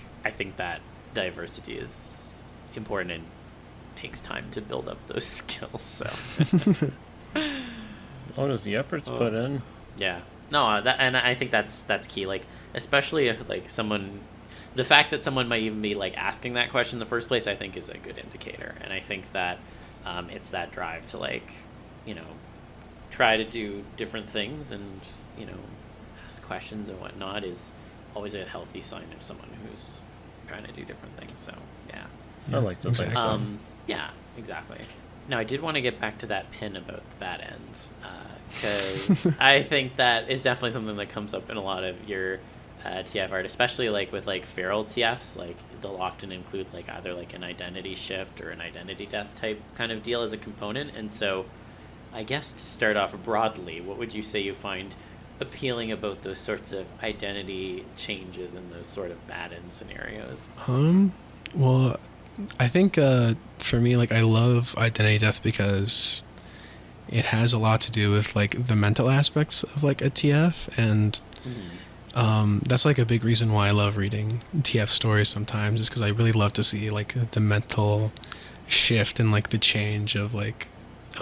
that diversity is important and takes time to build up those skills. So, as long as the effort's put in. Yeah, no, and I think that's key. Like, especially if like someone. The fact that someone might even be like asking that question in the first place, I think, is a good indicator. And I think that it's that drive to like, you know, try to do different things and, you know, ask questions and whatnot is always a healthy sign of someone who's trying to do different things. So yeah, I like to think so. Yeah, exactly. Now I did want to get back to that pin about the bad ends, because I think that is definitely something that comes up in a lot of your TF art, especially like with like feral TFs. Like they'll often include like either like an identity shift or an identity death type kind of deal as a component. And so I guess to start off broadly, what would you say you find appealing about those sorts of identity changes in those sort of bad end scenarios? Well, I think for me, like I love identity death because it has a lot to do with like the mental aspects of like a TF, and that's like a big reason why I love reading TF stories sometimes, is because I really love to see like the mental shift and like the change of like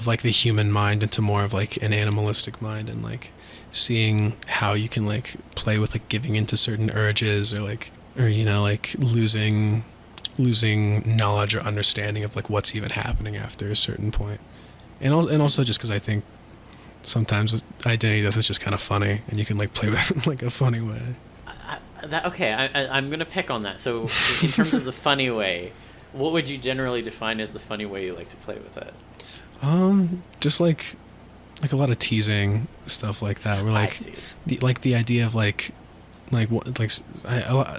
the human mind into more of like an animalistic mind, and like seeing how you can like play with like giving into certain urges or you know like losing knowledge or understanding of like what's even happening after a certain point. And also just because I think sometimes identity death is just kind of funny, and you can like play with it in like a funny way. I'm gonna pick on that. So in terms of the funny way, what would you generally define as the funny way you like to play with it? Just like a lot of teasing stuff like that. Where like the idea of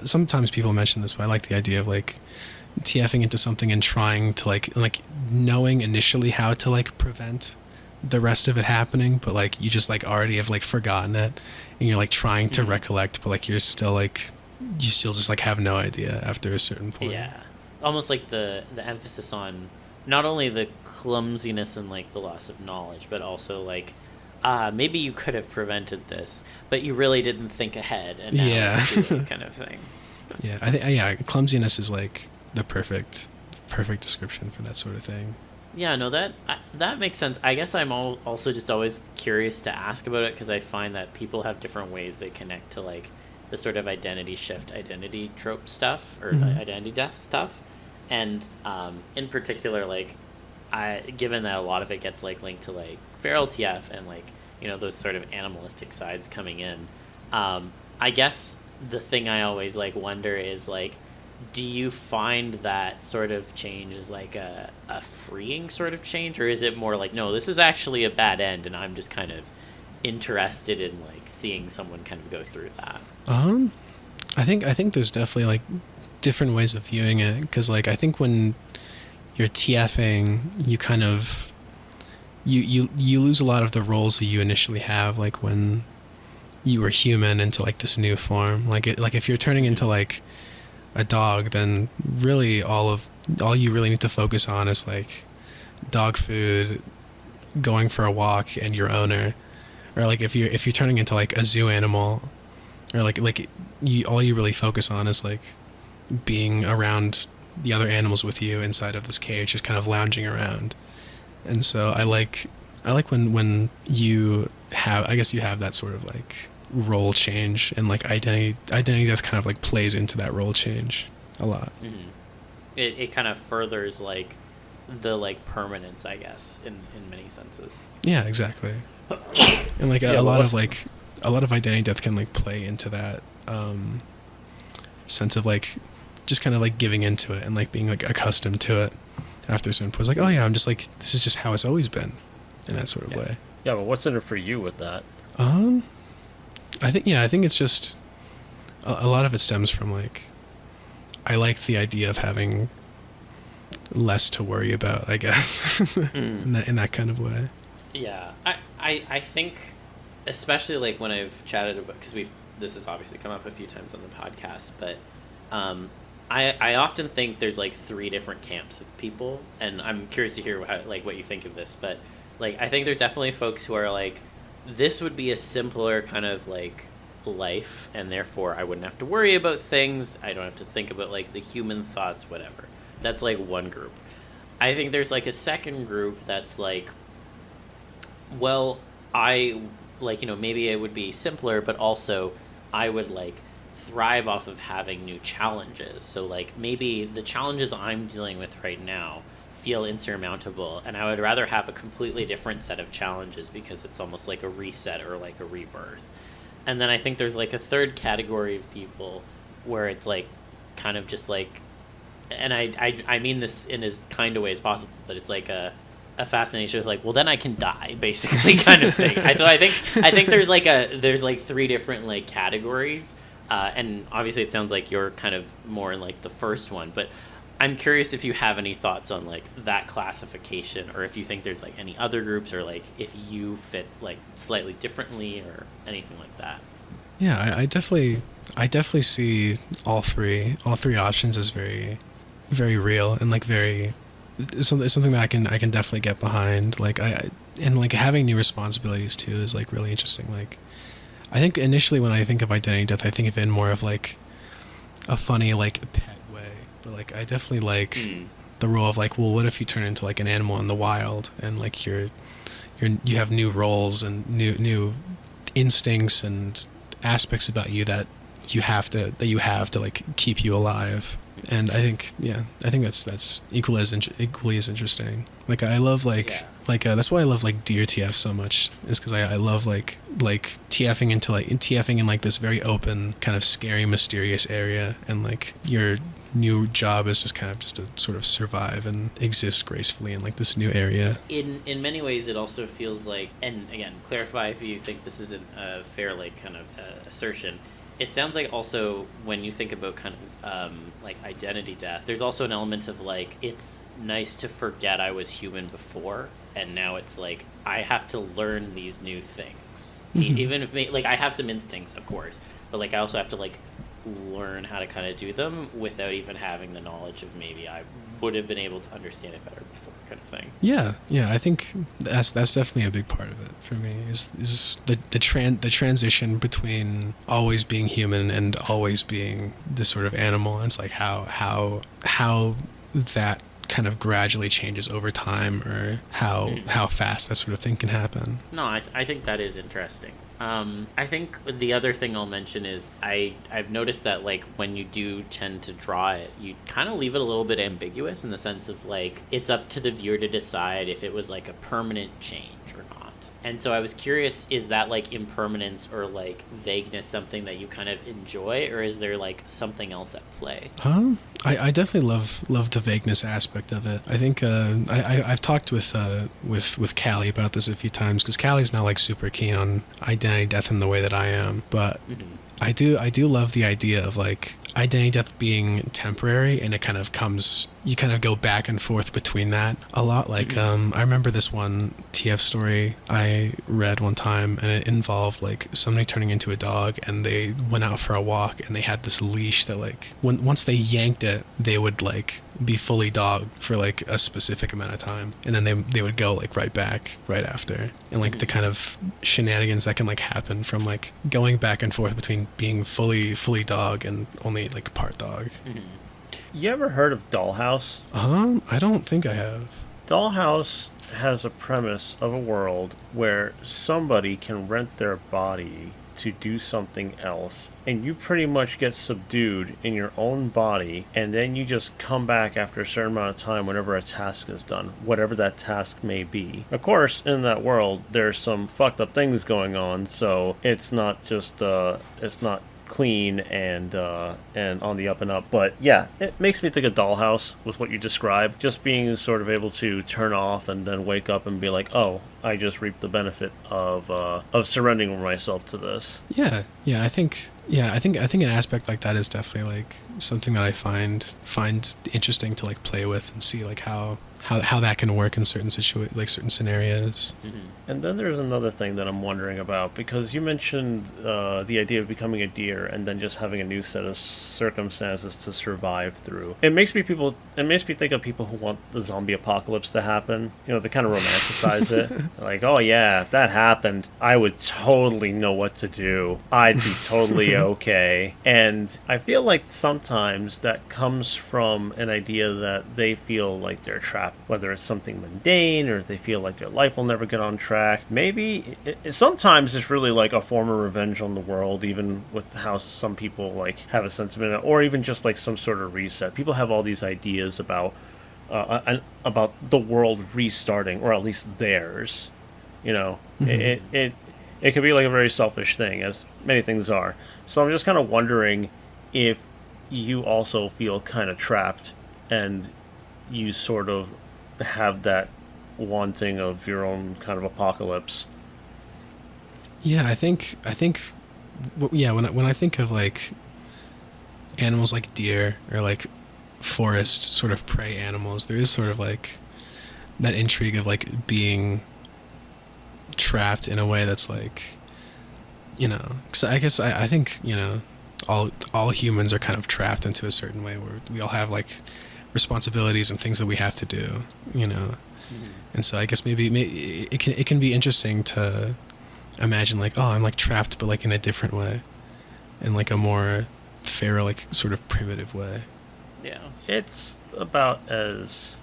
sometimes people mention this, but I like the idea of like TFing into something and trying to like knowing initially how to like prevent the rest of it happening, but like you just like already have like forgotten it, and you're like trying to recollect, but like you still just like have no idea after a certain point. Yeah, almost like the emphasis on not only the clumsiness and like the loss of knowledge, but also like maybe you could have prevented this, but you really didn't think ahead, and now it's too late kind of thing. Yeah, I think clumsiness is like the perfect description for that sort of thing. Yeah, no, that makes sense. I guess I'm also just always curious to ask about it, because I find that people have different ways they connect to like the sort of identity shift, identity trope stuff, or identity death stuff. And in particular, like, given that a lot of it gets like linked to like feral TF and like, you know, those sort of animalistic sides coming in, I guess the thing I always like wonder is like, do you find that sort of change is like a freeing sort of change, or is it more like, no, this is actually a bad end and I'm just kind of interested in like seeing someone kind of go through that? I think there's definitely like different ways of viewing it, because like I think when you're TFing, you kind of you lose a lot of the roles that you initially have, like when you were human, into like this new form. Like if you're turning into like a dog, then really all you really need to focus on is like dog food, going for a walk, and your owner. Or like if you're turning into like a zoo animal, or like all you really focus on is like being around the other animals with you inside of this cage, just kind of lounging around. And so I like when you have, I guess you have that sort of like role change, and like identity death kind of like plays into that role change a lot. Mm-hmm. It kind of furthers like the like permanence, I guess, in many senses. Yeah, exactly. And like a lot of identity death can like play into that sense of like just kind of like giving into it and like being like accustomed to it after a certain point. It's like, oh yeah, I'm just like, this is just how it's always been, in that sort of way. Yeah, but what's in it for you with that? I think it's just a lot of it stems from like, I like the idea of having less to worry about, I guess, in that kind of way. Yeah, I think, especially like when I've chatted about, because this has obviously come up a few times on the podcast, but I often think there's like 3 different camps of people, and I'm curious to hear what you think of this. But like, I think there's definitely folks who are like, this would be a simpler kind of like life, and therefore I wouldn't have to worry about things. I don't have to think about like the human thoughts, whatever. That's like one group. I think there's like a second group that's like, well, I like, you know, maybe it would be simpler, but also I would like thrive off of having new challenges. So like maybe the challenges I'm dealing with right now feel insurmountable, and I would rather have a completely different set of challenges because it's almost like a reset or like a rebirth. And then I think there's like a third category of people where it's like kind of just like, and I mean this in as kind a way as possible, but it's like a fascination with like, well, then I can die, basically, kind of thing. I think there's like 3 different like categories, and obviously it sounds like you're kind of more in like the first one, but I'm curious if you have any thoughts on like that classification, or if you think there's like any other groups, or like if you fit like slightly differently or anything like that. Yeah, I definitely see all three options as very, very real, and like very something that I can definitely get behind. Like and like having new responsibilities too is like really interesting. Like I think initially when I think of identity death, I think of it in more of like a funny like pet way, but like I definitely like the role of like, well, what if you turn into like an animal in the wild, and like you have new roles and new instincts and aspects about you that you have to like keep you alive. And I think that's equally as interesting. Like I love that's why I love like deer TF so much, is because I love like TFing in like this very open, kind of scary, mysterious area, and like your new job is just kind of just to sort of survive and exist gracefully in like this new area. In many ways, it also feels like, and again, clarify if you think this isn't a fair like kind of assertion. It sounds like also when you think about kind of like identity death, there's also an element of like, it's nice to forget I was human before, and now it's like I have to learn these new things. Even if like I have some instincts, of course, but like I also have to like learn how to kind of do them without even having the knowledge of maybe I would have been able to understand it better before, kind of thing. Yeah, I think that's definitely a big part of it for me, is the transition between always being human and always being this sort of animal. And it's like how that kind of gradually changes over time, or how fast that sort of thing can happen. No, I think that is interesting. I think the other thing I'll mention is I've noticed that like when you do tend to draw it, you kind of leave it a little bit ambiguous in the sense of like it's up to the viewer to decide if it was like a permanent change or not. And so I was curious, is that like impermanence or like vagueness something that you kind of enjoy, or is there like something else at play? I definitely love the vagueness aspect of it. I think I've talked with Callie about this a few times because Callie's not like super keen on identity death in the way that I am, but I do love the idea of like identity death being temporary, and it kind of you kind of go back and forth between that a lot. Like I remember this one TF story I read one time, and it involved like somebody turning into a dog, and they went out for a walk, and they had this leash that like once they yanked it, they would like be fully dog for like a specific amount of time, and then they would go like right back right after, and like the kind of shenanigans that can like happen from like going back and forth between being fully dog and only like part dog. You ever heard of Dollhouse? I don't think I have. Dollhouse has a premise of a world where somebody can rent their body to do something else, and you pretty much get subdued in your own body, and then you just come back after a certain amount of time whenever a task is done, whatever that task may be. Of course, in that world, there's some fucked up things going on, so it's not just, it's not clean and on the up and up. But yeah, it makes me think of Dollhouse with what you described, just being sort of able to turn off and then wake up and be like, oh, I just reaped the benefit of surrendering myself to this. Yeah, I think an aspect like that is definitely like something that I find interesting to like play with and see like how that can work in certain certain scenarios. And then there's another thing that I'm wondering about, because you mentioned the idea of becoming a deer and then just having a new set of circumstances to survive through. It makes me think of people who want the zombie apocalypse to happen. You know, they kind of romanticize it. Like, oh yeah, if that happened, I would totally know what to do. I'd be totally okay. And I feel like sometimes that comes from an idea that they feel like they're trapped, whether it's something mundane or they feel like their life will never get on track. Maybe sometimes it's really like a form of revenge on the world, even with how some people like have a sentiment, or even just like some sort of reset. People have all these ideas about the world restarting, or at least theirs. You know, it could be like a very selfish thing, as many things are. So I'm just kind of wondering if you also feel kind of trapped, and you sort of have that wanting of your own kind of apocalypse. Yeah, I think when I think of like animals like deer or like forest sort of prey animals, there is sort of like that intrigue of like being trapped in a way that's like, you know, because I guess I think, you know, all humans are kind of trapped into a certain way where we all have like responsibilities and things that we have to do, you know. And so I guess maybe it can be interesting to imagine like, oh, I'm like trapped, but like in a different way, in like a more fair, like sort of primitive way. Yeah, it's about as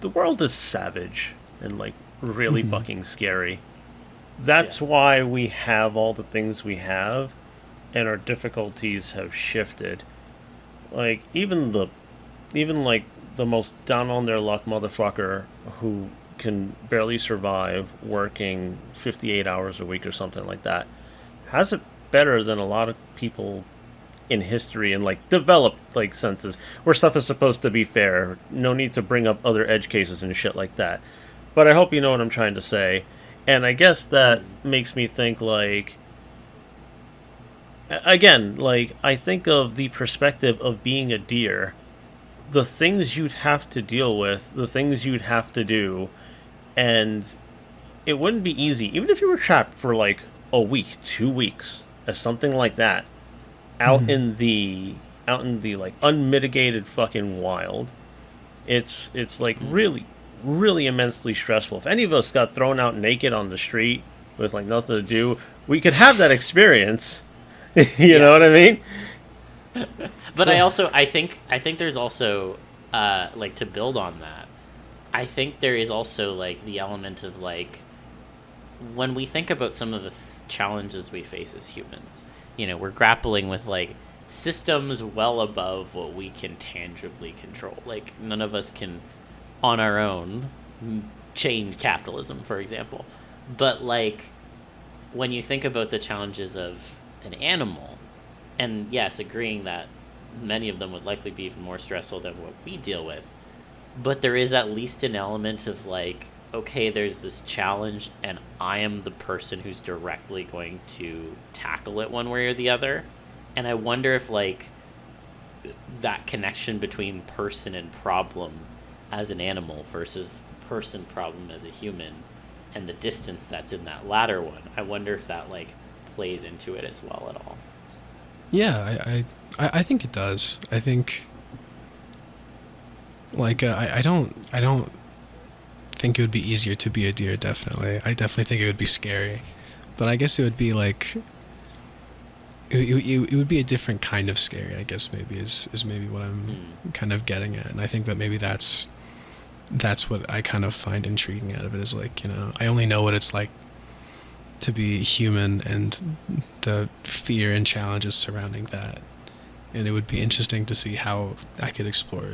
the world is savage and like really fucking scary. That's why we have all the things we have, and our difficulties have shifted. Like even like the most down on their luck motherfucker who can barely survive working 58 hours a week or something like that has it better than a lot of people in history and like developed like senses where stuff is supposed to be fair. No need to bring up other edge cases and shit like that. But I hope you know what I'm trying to say. And I guess that makes me think like, again, like I think of the perspective of being a deer, the things you'd have to deal with, the things you'd have to do, and it wouldn't be easy. Even if you were trapped for like a week, 2 weeks, as something like that, out in the like unmitigated fucking wild, it's like really, really immensely stressful. If any of us got thrown out naked on the street with like nothing to do, we could have that experience. You know what I mean? But so, I think there's also like to build on that. I think there is also like the element of like when we think about some of the challenges we face as humans. You know, we're grappling with like systems well above what we can tangibly control. Like none of us can on our own change capitalism, for example. But like when you think about the challenges of an animal, and yes, agreeing that many of them would likely be even more stressful than what we deal with, but there is at least an element of like, okay, there's this challenge and I am the person who's directly going to tackle it one way or the other. And I wonder if like that connection between person and problem as an animal versus person problem as a human, and the distance that's in that latter one, I wonder if that like plays into it as well at all. Yeah, I think it does. I think like I don't think it would be easier to be a deer. Definitely, I definitely think it would be scary, but I guess it would be like it would be a different kind of scary. I guess maybe is maybe what I'm kind of getting at, and I think that maybe that's what I kind of find intriguing out of it, is like, you know, I only know what it's like to be human and the fear and challenges surrounding that, and it would be interesting to see how I could explore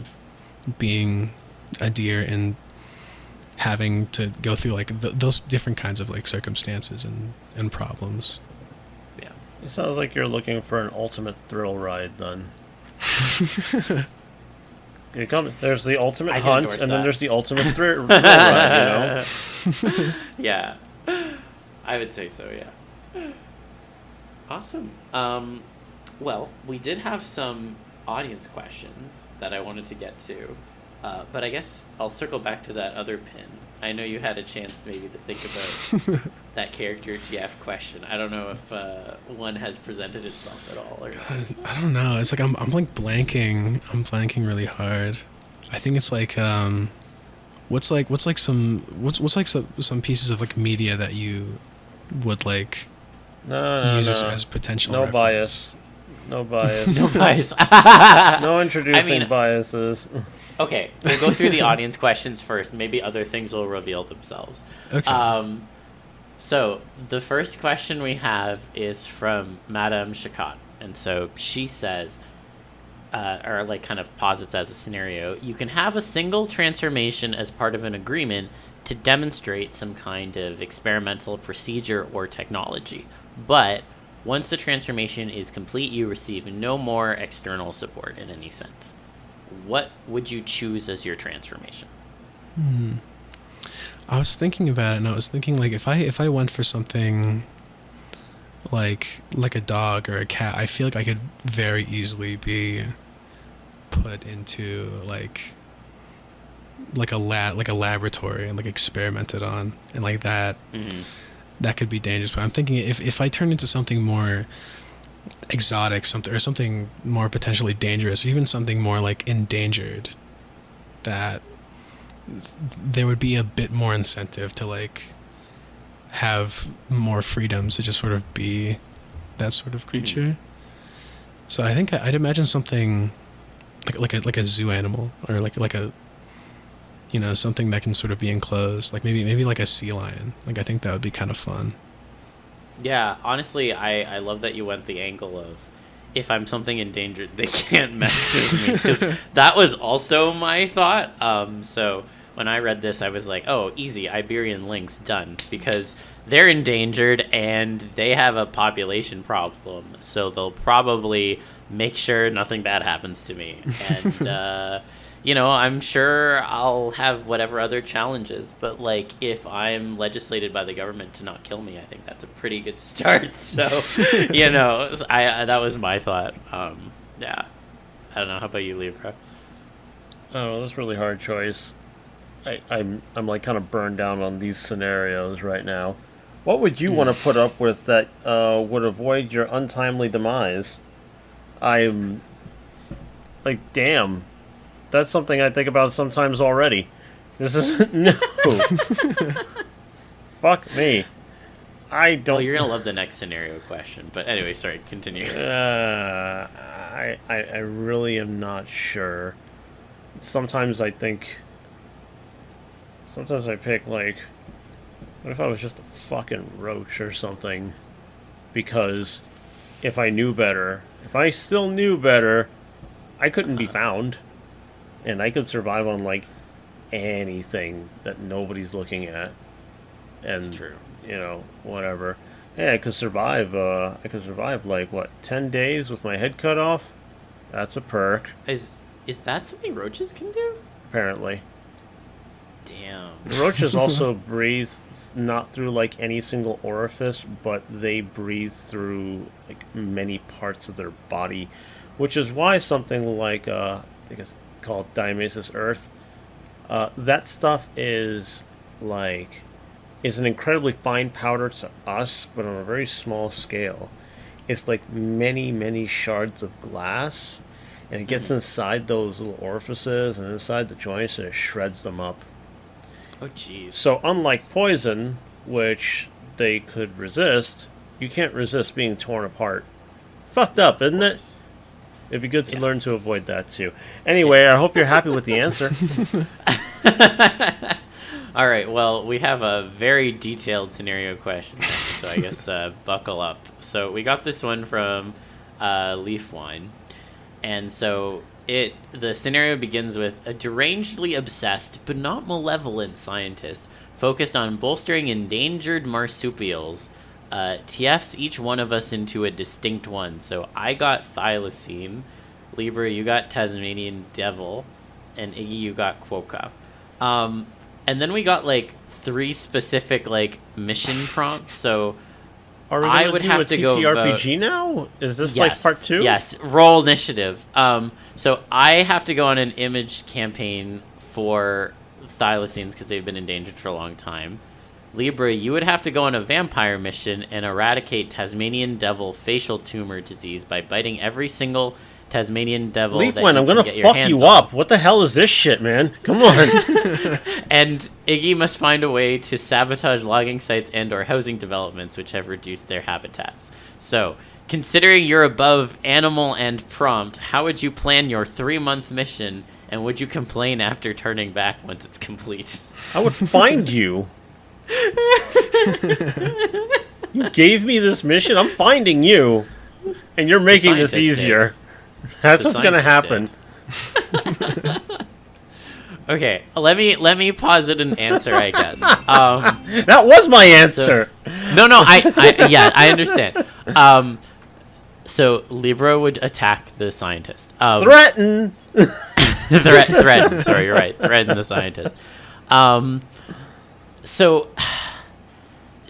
being a deer and having to go through like those different kinds of like circumstances and problems. Yeah, it sounds like you're looking for an ultimate thrill ride then. There's the ultimate hunt, and then there's the ultimate thrill ride, you know? Yeah, I would say so, yeah. Awesome. Well, we did have some audience questions that I wanted to get to, but I guess I'll circle back to that other pin. I know you had a chance maybe to think about that character TF question. I don't know if one has presented itself at all. Or God, I don't know. It's like I'm like blanking. I'm blanking really hard. I think it's like what's some pieces of like media that you would like use as potential no reference? No bias. No bias. No introducing biases. Okay, we'll go through the audience questions first. Maybe other things will reveal themselves. Okay. So the first question we have is from Madame Chakat. And so she says, or like kind of posits as a scenario, you can have a single transformation as part of an agreement to demonstrate some kind of experimental procedure or technology. But once the transformation is complete, you receive no more external support in any sense. What would you choose as your transformation? I was thinking about it, and I was thinking like if I went for something like a dog or a cat, I feel like I could very easily be put into like a laboratory and like experimented on, and like that. Mm-hmm. That could be dangerous. But I'm thinking if I turn into something more exotic, something more potentially dangerous, or even something more like endangered, that there would be a bit more incentive to like have more freedoms to just sort of be that sort of creature. Mm-hmm. So I think I'd imagine something like a zoo animal, or like a, you know, something that can sort of be enclosed, like maybe like a sea lion. Like I think that would be kind of fun. Yeah, honestly, I love that you went the angle of, if I'm something endangered, they can't mess with me, because that was also my thought. So when I read this, I was like, oh, easy, Iberian lynx, done, because they're endangered and they have a population problem, so they'll probably make sure nothing bad happens to me. And you know, I'm sure I'll have whatever other challenges, but like if I'm legislated by the government to not kill me, I think that's a pretty good start. So, you know, I that was my thought. Yeah, I don't know. How about you, Libra? Oh, that's a really hard choice. I'm like kind of burned down on these scenarios right now. What would you want to put up with that would avoid your untimely demise? I'm like, damn. That's something I think about sometimes already. This is no. Fuck me. I don't. Well, you're gonna love the next scenario question, but anyway, sorry. Continue. I really am not sure. Sometimes I think. Sometimes I pick like, what if I was just a fucking roach or something? because if I knew better, if I still knew better, I couldn't be found, and I could survive on like anything that nobody's looking at, and That's true. whatever. Yeah, I could survive. Like what, 10 days with my head cut off? That's a perk. Is that something roaches can do? Apparently. Damn. The roaches also breathe not through like any single orifice, but they breathe through like many parts of their body, which is why something like I think it's called Dionysus Earth. That stuff is an incredibly fine powder to us, but on a very small scale. It's like many, many shards of glass, and it gets inside those little orifices and inside the joints, and it shreds them up. Oh, jeez. So unlike poison, which they could resist, you can't resist being torn apart. Fucked up, isn't it? It'd be good to learn to avoid that too. Anyway, I hope you're happy with the answer. All right, well, we have a very detailed scenario question, so I guess buckle up. So we got this one from Leaf Wine, and so the scenario begins with a derangedly obsessed but not malevolent scientist focused on bolstering endangered marsupials. TFs each one of us into a distinct one. So I got thylacine, Libra, you got Tasmanian devil, and Iggy, you got quokka. And then we got like 3 specific like mission prompts. So Are we I would do have a to go TTRPG now? Is this like part 2? Yes, roll initiative. So I have to go on an image campaign for thylacines because they've been endangered for a long time. Libra, you would have to go on a vampire mission and eradicate Tasmanian devil facial tumor disease by biting every single Tasmanian devil. Leaf that One, you I'm can gonna get your fuck hands you on. up. What the hell is this shit, man? Come on. And Iggy must find a way to sabotage logging sites and or housing developments which have reduced their habitats. So, considering your above animal and prompt, how would you plan your 3-month mission, and would you complain after turning back once it's complete? I would find you. You gave me this mission. I'm finding you, and you're making this scientist easier. That's The what's gonna happen. scientist Okay, let me posit an answer, I guess. That was my answer. No, I understand. So Libra would attack the scientist. Threaten. Threaten. Sorry, you're right. Threaten the scientist. So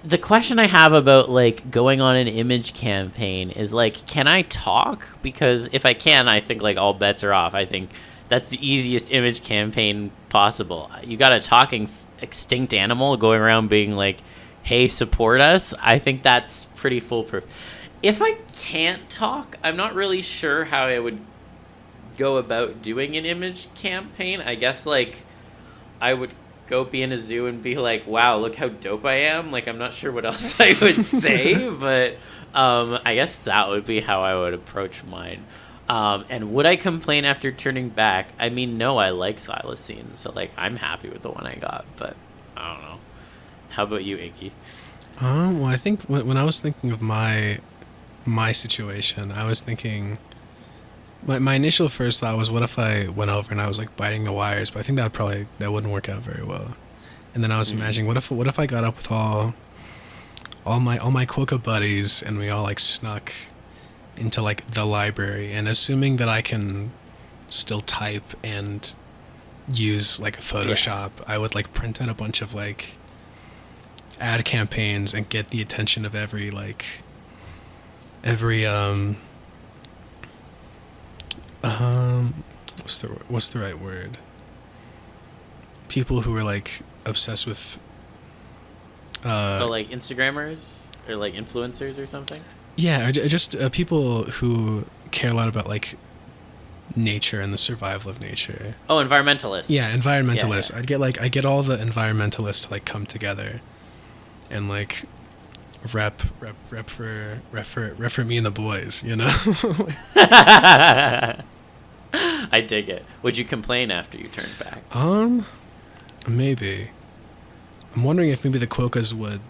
the question I have about like going on an image campaign is like, can I talk? Because if I can, I think like all bets are off. I think that's the easiest image campaign possible. You got a talking extinct animal going around being like, hey, support us. I think that's pretty foolproof. If I can't talk, I'm not really sure how I would go about doing an image campaign. I guess like I would go be in a zoo and be like, wow, look how dope I am. Like, I'm not sure what else I would say, but I guess that would be how I would approach mine. And would I complain after turning back? I mean, no, I like thylacine, so like I'm happy with the one I got, but I don't know. How about you, Iggy? Well, I think when I was thinking of my situation, I was thinking my initial first thought was, what if I went over and I was like biting the wires? But I think that wouldn't work out very well. And then I was imagining, what if I got up with all my Quokka buddies and we all like snuck into like the library, and assuming that I can still type and use like Photoshop, I would like print out a bunch of like ad campaigns and get the attention of every what's the right word? People who are like obsessed with like Instagrammers or like influencers or something? Yeah, or just people who care a lot about like nature and the survival of nature. Oh, environmentalists. Yeah, environmentalists. Yeah. I get all the environmentalists to like come together and like rep for me and the boys, you know? I dig it. Would you complain after you turned back? Maybe. I'm wondering if maybe the Quokkas would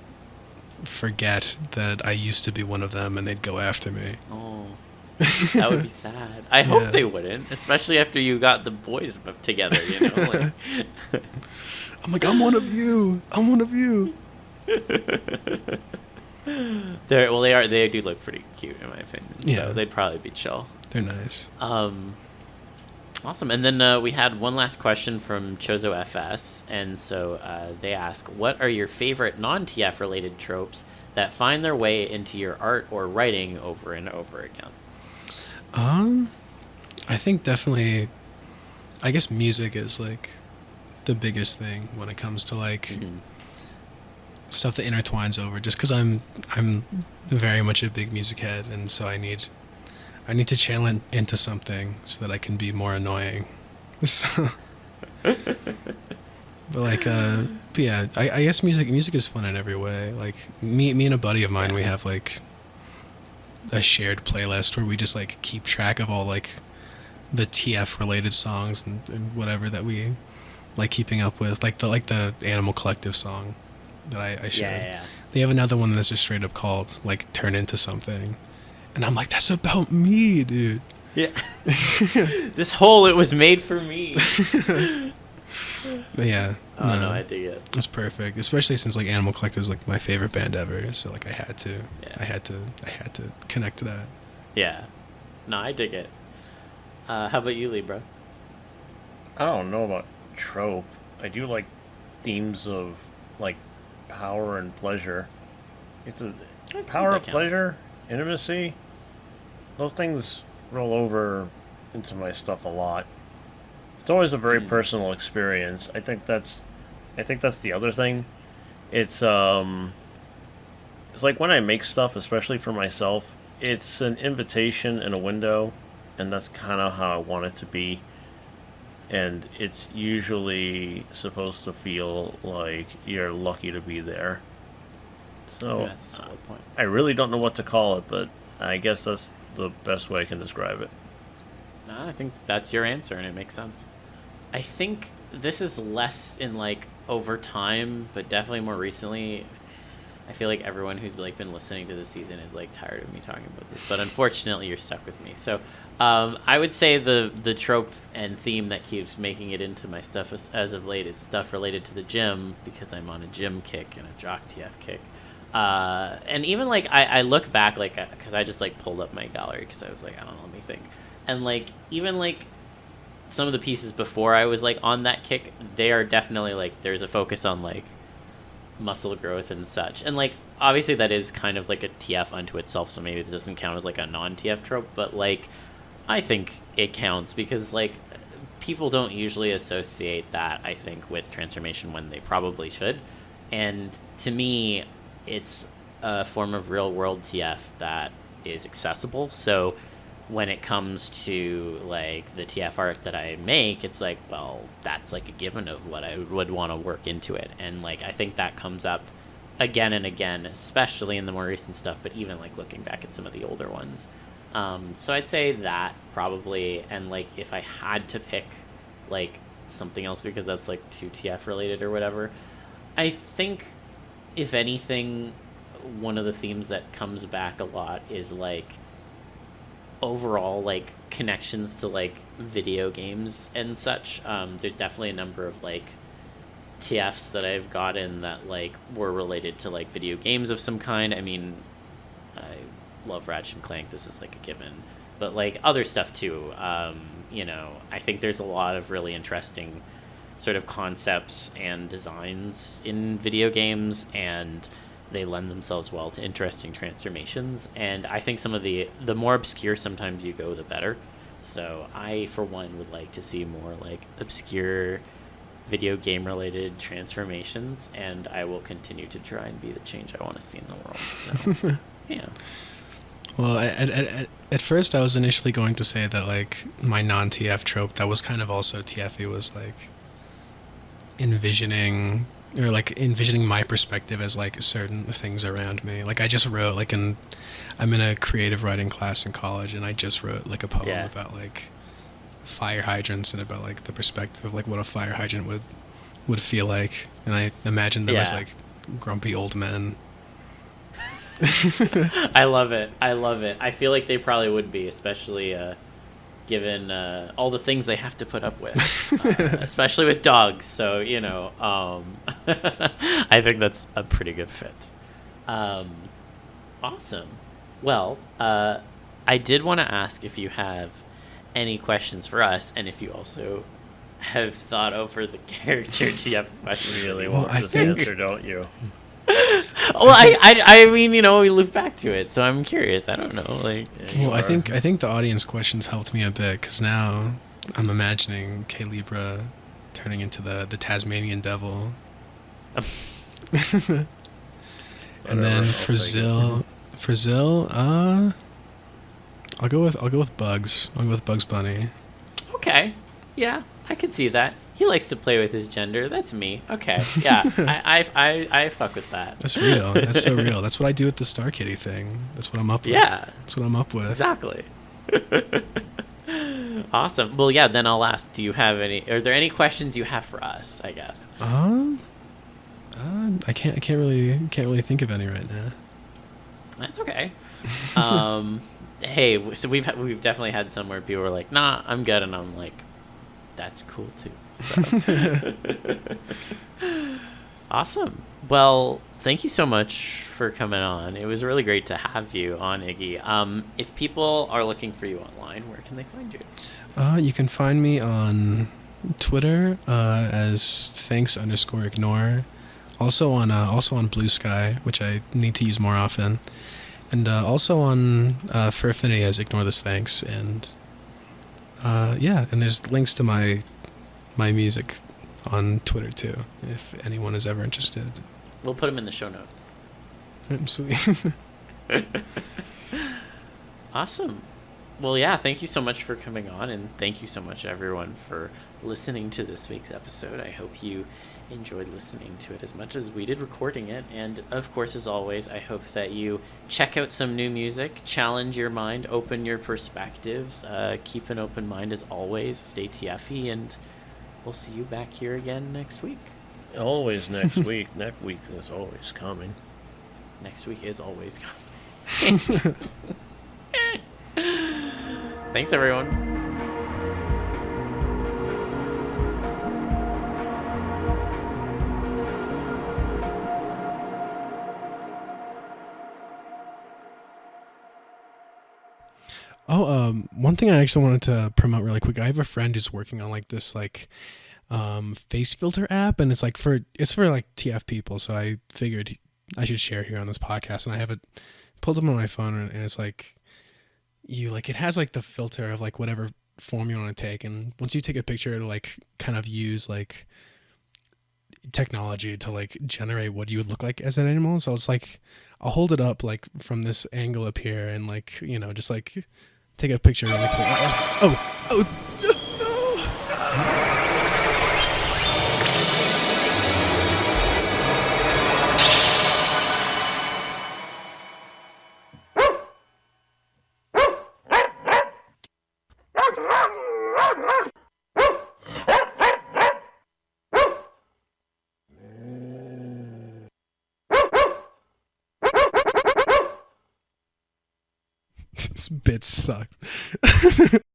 forget that I used to be one of them and they'd go after me. Oh, that would be sad. I hope they wouldn't, especially after you got the boys together, you know? Like... I'm like, I'm one of you. I'm one of you. They do look pretty cute in my opinion. Yeah. So they'd probably be chill. They're nice. Awesome. And then we had one last question from Chozo FS. And so they ask, what are your favorite non-TF related tropes that find their way into your art or writing over and over again? I think definitely, I guess music is like the biggest thing when it comes to like stuff that intertwines over, just because I'm very much a big music head, and so I need to channel it into something so that I can be more annoying. So, but like, but yeah, I guess music is fun in every way. Like me and a buddy of mine, we have like a shared playlist where we just like keep track of all like the TF related songs and whatever that we like keeping up with, like the Animal Collective song that I shared. Yeah. They have another one that's just straight up called like Turn Into Something. And I'm like, that's about me, dude. Yeah. This hole, it was made for me. But yeah. Oh, no, I dig it. It's perfect, especially since like Animal Collective is like my favorite band ever. So like I had to connect to that. Yeah. No, I dig it. How about you, Libra? I don't know about trope. I do like themes of like power and pleasure. It's a power of pleasure, intimacy. Those things roll over into my stuff a lot. It's always a very personal experience. I think that's the other thing. It's like when I make stuff, especially for myself, it's an invitation and a window, and that's kind of how I want it to be. And it's usually supposed to feel like you're lucky to be there. So Yeah, that's a solid point. I really don't know what to call it, but I guess that's the best way I can describe it. No, I think that's your answer, and it makes sense. I think this is less in like over time, but definitely more recently. I feel like everyone who's like been listening to this season is like tired of me talking about this, but unfortunately, you're stuck with me. So I would say the trope and theme that keeps making it into my stuff as of late is stuff related to the gym, because I'm on a gym kick and a jock TF kick. And even like I look back, like, because I just like pulled up my gallery because I was like, I don't know, let me think. And like even like some of the pieces before I was like on that kick, they are definitely like there's a focus on like muscle growth and such. And like obviously that is kind of like a TF unto itself, so maybe it doesn't count as like a non-TF trope, but like I think it counts because like people don't usually associate that, I think, with transformation when they probably should. And to me, it's a form of real world TF that is accessible. So when it comes to like the TF art that I make, it's like, well, that's like a given of what I would want to work into it. And like I think that comes up again and again, especially in the more recent stuff, but even like looking back at some of the older ones. So I'd say that probably, and like if I had to pick like something else because that's like too TF related or whatever, I think if anything, one of the themes that comes back a lot is like overall like connections to like video games and such. There's definitely a number of like TFs that I've gotten that like were related to like video games of some kind. I mean, I love Ratchet and Clank, this is like a given, but like other stuff too. You know, I think there's a lot of really interesting sort of concepts and designs in video games, and they lend themselves well to interesting transformations. And I think some of the more obscure sometimes you go, the better. So I, for one, would like to see more like obscure video game related transformations, and I will continue to try and be the change I want to see in the world. So yeah. Well, at first I was initially going to say that like my non-TF trope that was kind of also TF-y was like envisioning my perspective as like certain things around me. Like I just wrote like I'm in a creative writing class in college, and I just wrote like a poem about like fire hydrants and about like the perspective of like what a fire hydrant would feel like. And I imagined them as like grumpy old men I love it. I feel like they probably would be, especially given all the things they have to put up with, especially with dogs. So, I think that's a pretty good fit. Awesome. Well, I did want to ask if you have any questions for us, and if you also have thought over the character TF question. You really want this answer, don't you? Well, I mean, we loop back to it, so I'm curious. I don't know, Well, I think the audience questions helped me a bit, because now I'm imagining K-Libra turning into the Tasmanian devil. And then for Zill, I'll go with Bugs. I'll go with Bugs Bunny. Okay, yeah, I could see that. He likes to play with his gender. That's me. Okay, yeah, I fuck with that. That's real. That's so real. That's what I do with the Star Kitty thing. That's what I'm up with. Yeah, that's what I'm up with. Exactly. Awesome. Well, yeah. Then I'll ask. Are there any questions you have for us? I guess. I can't really think of any right now. That's okay. Hey, so we've definitely had some where people were like, "Nah, I'm good," and I'm like, "That's cool too." So. Awesome. Well, thank you so much for coming on. It was really great to have you on, Iggy. If people are looking for you online, where can they find you? You can find me on Twitter as ThanksIgnore. Also on Blue Sky, which I need to use more often, and also on for Affinity as Ignore This Thanks, and and there's links to my music on Twitter too, if anyone is ever interested. We'll put them in the show notes. Sweet. Awesome. Well, yeah, thank you so much for coming on, and thank you so much, everyone, for listening to this week's episode. I hope you enjoyed listening to it as much as we did recording it, and of course, as always, I hope that you check out some new music, challenge your mind, open your perspectives, keep an open mind as always, stay TFy, and we'll see you back here again next week. Always next week. Next week is always coming. Next week is always coming. Thanks, everyone. One thing I actually wanted to promote really quick. I have a friend who's working on this face filter app, and it's for TF people. So I figured I should share it here on this podcast, and I have it pulled up on my phone, and it's it has the filter of whatever form you want to take, and once you take a picture, it'll kind of use technology to generate what you would look like as an animal. So it's I'll hold it up from this angle up here, and just take a picture. And this bit sucked.